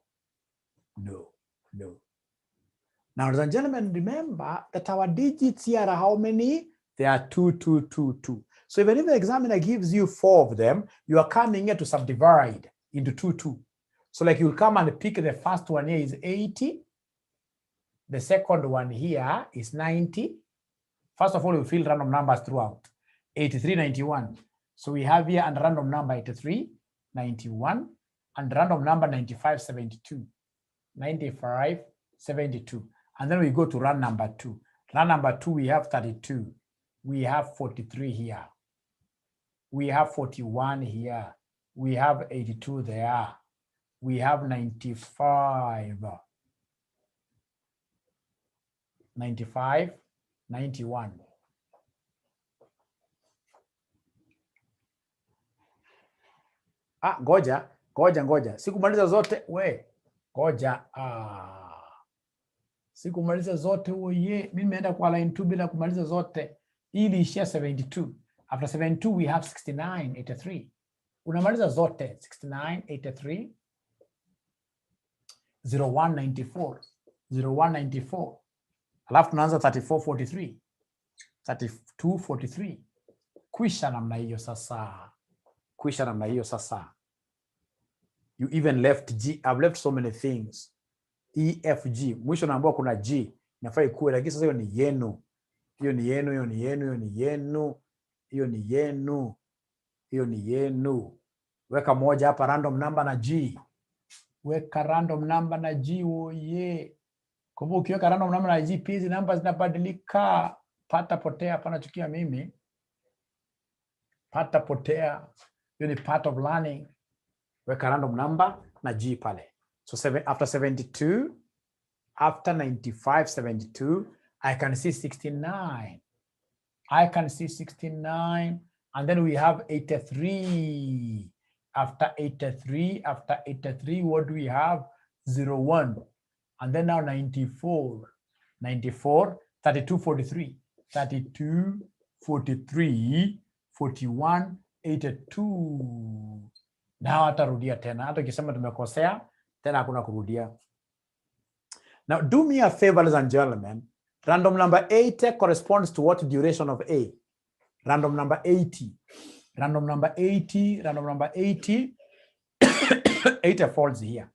no, no. Now, ladies and gentlemen, remember that our digits here are how many? They are 2, 2, 2, 2. So even if the examiner gives you 4 of them, you are coming here to subdivide into 2, 2. So like you'll come and pick the first one here is 80. The second one here is 90. First of all, you fill random numbers throughout. 83, 91. So we have here and random number 83, 91, and random number 95, 72. 95, 72. And then we go to run number 2. Run number 2, we have 32. We have 43 here. We have 41 here. We have 82 there. We have 95. 95, 91. Ngoja. Sikumaliza zote we. Ngoja. Sikumaliza zote oye. Mimi nimeenda kwa line 2 bila kumaliza zote. Ili ishia 72. After 72 we have 69, 83. Unamaliza zote 69, 83. 0194. 0194. Alafu tunaanza 3443. 3243. Kwisha namna hiyo sasa. You even left G. I've left so many things. E, F, G. Mwisho naambiwa kuna G. Inafaa ikuwe, lakini sasa hiyo ni yenu. Hiyo ni yenu. Weka moja hapa random number na G. Weka random number na G oye. Kwa hivyo ukiweka random number na G, hizi namba zinabadilika. Pata potea, hapana chukia mimi. Pata potea. Hiyo ni part of learning. Weka random number na G pale. So after 72, after 95, 72, I can see 69. And then we have 83. After 83, what do we have? 01. And then now 94. 32, 43. 32, 43, 41, 82. Now atarudia tena. Hata ukisema tumekosea, tena hakuna kurudia. Now do me a favor, ladies and gentlemen. Random number 80 corresponds to what duration of A? Random number 80. 80 falls here.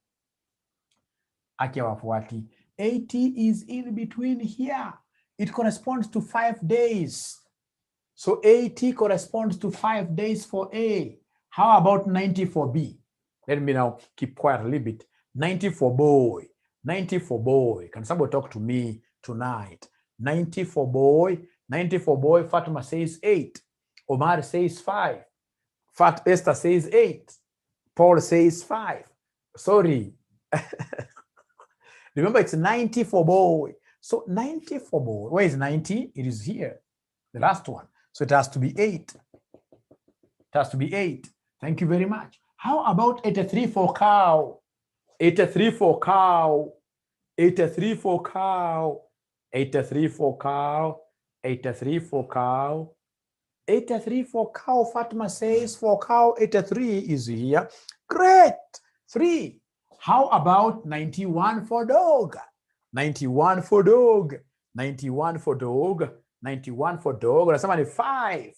Aki wafuati. 80 is in between here. It corresponds to 5 days. So 80 corresponds to 5 days for A. How about 90 for B? Let me now keep quiet a little bit. 90 for boy. Can somebody talk to me tonight? 90 for boy. Fatima says 8. Omar says 5. Fat Esther says 8. Paul says 5. Sorry. Remember, it's 90 for boy. So 90 for boy. Where is 90? It is here. The last one. So it has to be 8. Thank you very much. How about 83 for cow? 83 for cow. 83 for cow. 83 for cow. 83 for cow. 83 for cow. Fatima says for cow, 83 is here. Great. 3. How about 91 for dog? 91 for dog. 91 for dog. 91 for dog. Unasema ni 5.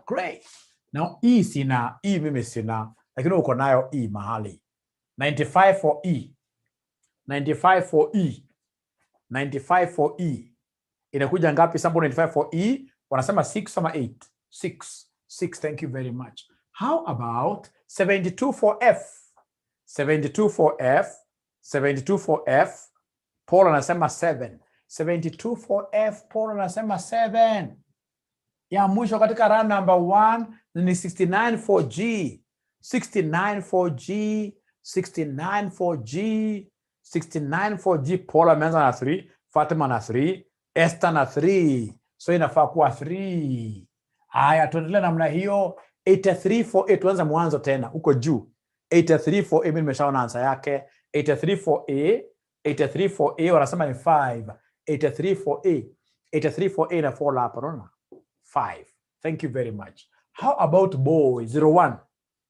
Great. Now E sina, E mimi sina, lakini uko nayo E mahali. 95 for E. 95 for E. 95 for E. Inakuja ngapi sample 95 for E? Wanasema 6 ama 8? 6. 6, thank you very much. How about 72 for F? 72 for F. 72 for F. Paul anasema 7. 72 for F. Paul anasema 7. Ya mwisho katika round number 1 ni 69 for G. 69 for G. 69 for G. 69 for G. Paul ameanza na 3. Fatima na 3. Esther na 3. So inafaa kuwa 3. Haya, tuendelee namna hiyo. 83 for A. Tuanze mwanzo tena huko juu. 83 for A, mimi nimeshaona answer yake. 83 for A. 83 for A wanasema ni 5. 83 for A. 83 for A na fall hapa, unaona? 5. Thank you very much. How about boy? 01.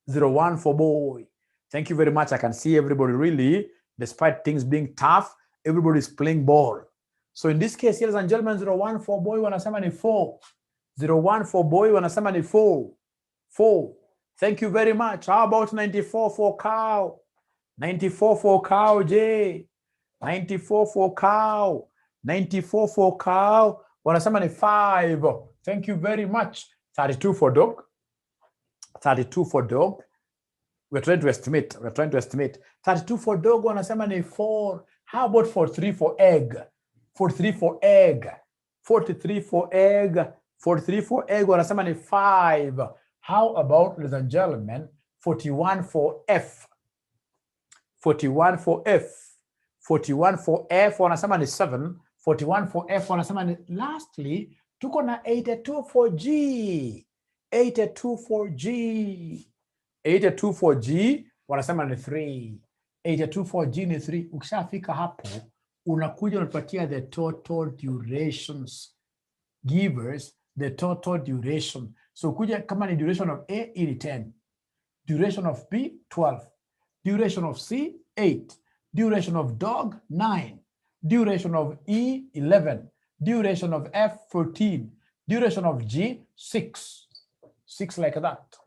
01 for boy. Thank you very much. I can see everybody really, despite things being tough, everybody is playing ball. So in this case, ladies and gentlemen, 01 for boy wanasema ni 4. 01 for boy wanasema ni 4. 4. Thank you very much. How about 94 for cow? 94 for cow, J. 94 for cow. 94 for cow. Wanasema ni 5. Thank you very much. 32 for dog. 32 for dog. We're trying to estimate. 32 for dog wanasema ni 4. How about 43 for egg? 43 for egg. 43 for egg. 43 for egg wanasema ni 5. How about, ladies and gentlemen, 41 for F? 41 for F. 41 for F wanasema ni 7. 41 for F wanasema ni, lastly, tuko na 82 for G. 82 for G. 82 for G wanasema ni 3. 82 for G ni 3. Ukishafika hapo, unakuja unapatia the total durations. Givers the total duration. So kuja kama ni duration of A, ili 10. Duration of B, 12. Duration of C, 8. Duration of dog, 9. Duration of E, 11. Duration of F, 14. Duration of G, 6. 6 like that.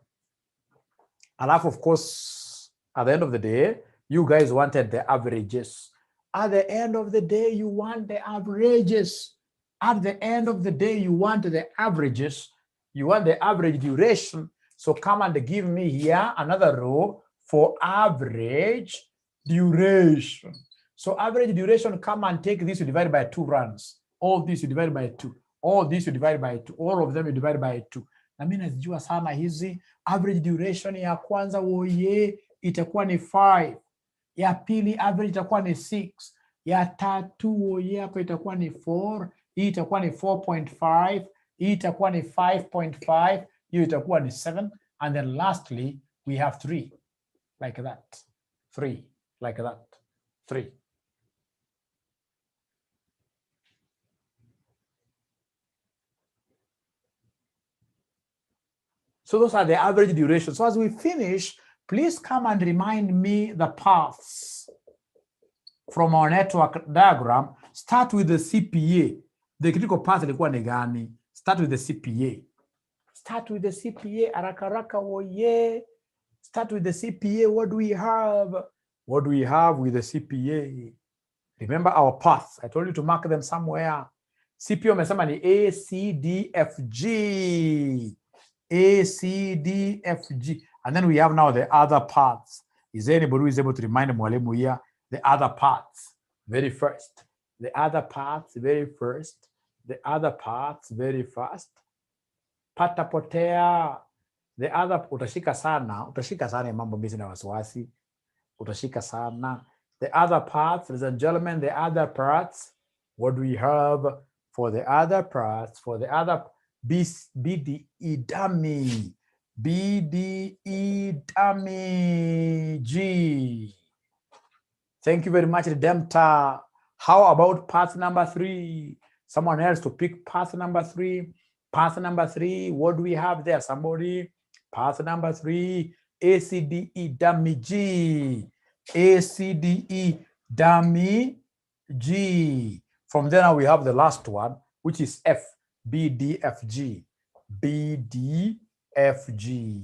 Alafu, of course, at the end of the day, you guys wanted the averages. At the end of the day, you want the averages. At the end of the day, you want the averages. You want the average duration. So come and give me here another row for average duration. So average duration, come and take this, you divide by 2 runs. All this you divide by 2. All this you divide by 2. All of them you divide by 2. Na mimi najua sana hizi. Average duration ya kwanza woye itakuwa ni 5. Ya pili average itakuwa ni 6. Ya tatu woye hapa itakuwa ni 4. Hii itakuwa ni 4.5. Hii itakuwa ni 5.5. Hii itakuwa ni 7. And then lastly, we have 3. Like that. 3. Like that. 3. So those are the average durations. So as we finish, please come and remind me the paths from our network diagram. Start with the CPA. The critical path ilikuwa ni gani? Start with the CPA. Start with the CPA. Arakaraka woye. Start with the CPA. What do we have? What do we have with the CPA? Remember our paths. I told you to mark them somewhere. CPA umesema ni A, C, D, F, G. A, C, D, F, G. And then we have now the other parts. Is there anybody who is able to remind mwalimu here the other parts? Very first. The other parts, very first. The other parts, very fast. Patapotea. The other, utashika sana mambo mbizi na wasiwasi. Utashika sana. The other parts, ladies and gentlemen, the other parts. What do we have for the other parts? For the other BDE dummy. BDE dummy G. Thank you very much, Redemptor. How about path number 3? Someone else to pick path number 3. Path number 3, what do we have there? Somebody? Path number 3, ACDE dummy G. A, C, D, E, dummy, G. From there now we have the last one, which is F, B, D, F, G. B, D, F, G.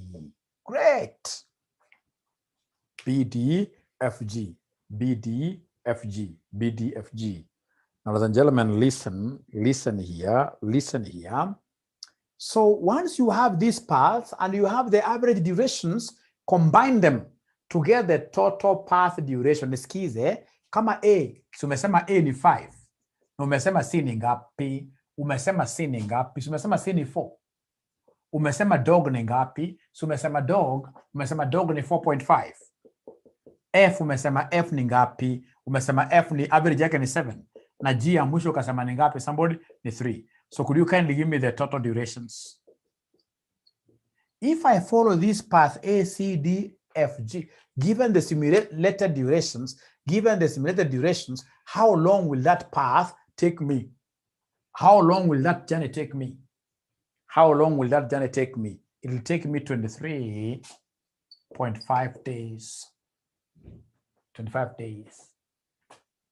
Great. B, D, F, G. B, D, F, G. B, D, F, G. Now, ladies and gentlemen, listen here. So once you have these paths and you have the average durations, combine them to get the total path duration. Nisikize, kama A, so umesema A ni 5. Na umesema C ni ngapi? Umesema C ni ngapi? So umesema C ni 4. Umesema dog ni ngapi? So umesema dog ni 4.5. F umesema F ni ngapi? Umesema F ni average yake ni 7. Na G ya mwisho ukasema ni ngapi? Somebody ni 3. So could you kindly give me the total durations? If I follow this path A, C, D, F, G, given the simulated durations, how long will that path take me? How long will that journey take me? How long will that journey take me? It will take me 23.5 days. 25 days.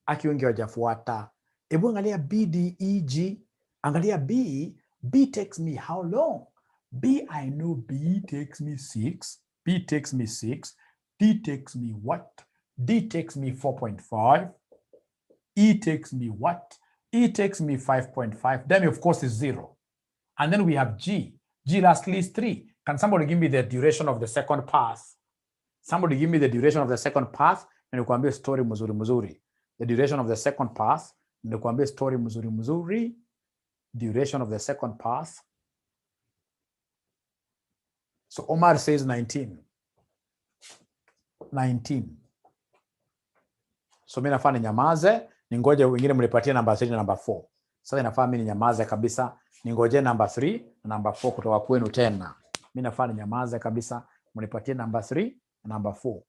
Aki wengi wajafuata. Ebu angalia B, D, E, G. Angalia B. B takes me how long? B, I know B takes me 6. B takes me 6. D takes me what? D takes me 4.5. E takes me what? E takes me 5.5. Then of course is 0. And then we have G. G lastly is 3. Can somebody give me the duration of the second path? Somebody give me the duration of the second path. And nikuambie story mzuri mzuri. The duration of the second path. Nikuambie story mzuri mzuri. Duration of the second path. So Omar says 19. 19. So mimi nafaa ninyamaze, ningoje wengine mnipatie number 3 na number 4. Sasa inafaa mimi ninyamaze kabisa, ningoje number 3 na number 4 kutoka kwenu tena. Mimi nafaa ninyamaze kabisa, mnipatie number 3 na number 4.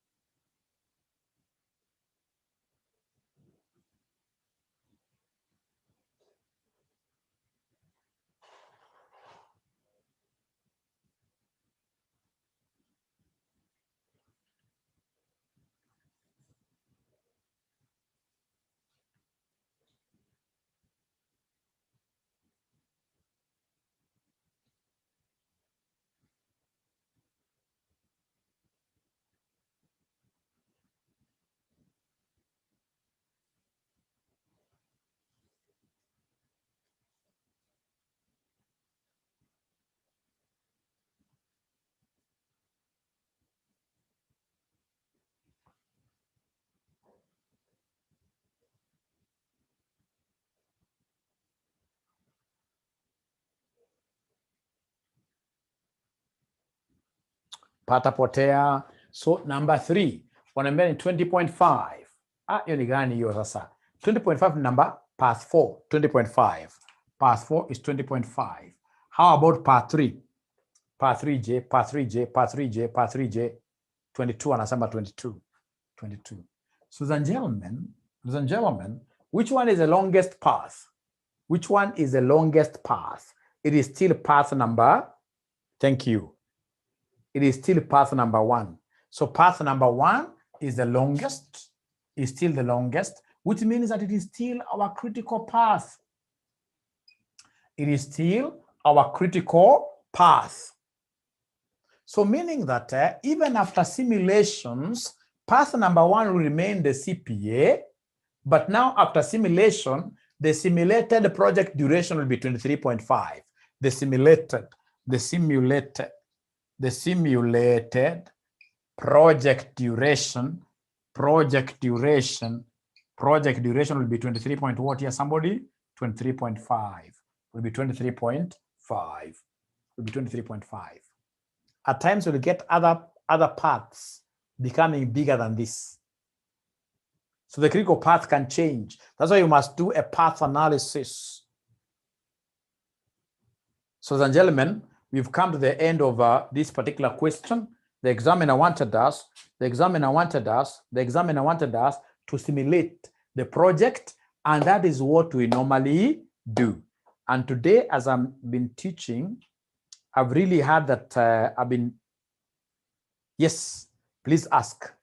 Pata potea. So number 3, wanaambia ni 20.5. Hiyo ni gani hiyo sasa? 20.5 number path 4, 20.5. Path 4 is 20.5. How about path 3? Path 3J, path 3J, path 3J, path 3J. 22 anasema 22. 22. So ladies and gentlemen, which one is the longest path? Which one is the longest path? It is still path number, thank you. It is still path number 1. So path number 1 is the longest, is still the longest, which means that it is still our critical path. It is still our critical path. So meaning that even after simulations, path number 1 will remain the CPA, but now after simulation, the simulated project duration will be 23.5. The simulated project duration will be 23 point what here, somebody? 23.5. Will be 23.5. Will be 23.5. At times we'll get other paths becoming bigger than this. So the critical path can change. That's why you must do a path analysis. So ladies and gentlemen, we've come to the end of this particular question. The examiner wanted us to simulate the project, and that is what we normally do. And today, as I've been teaching, I've really had that yes, please ask.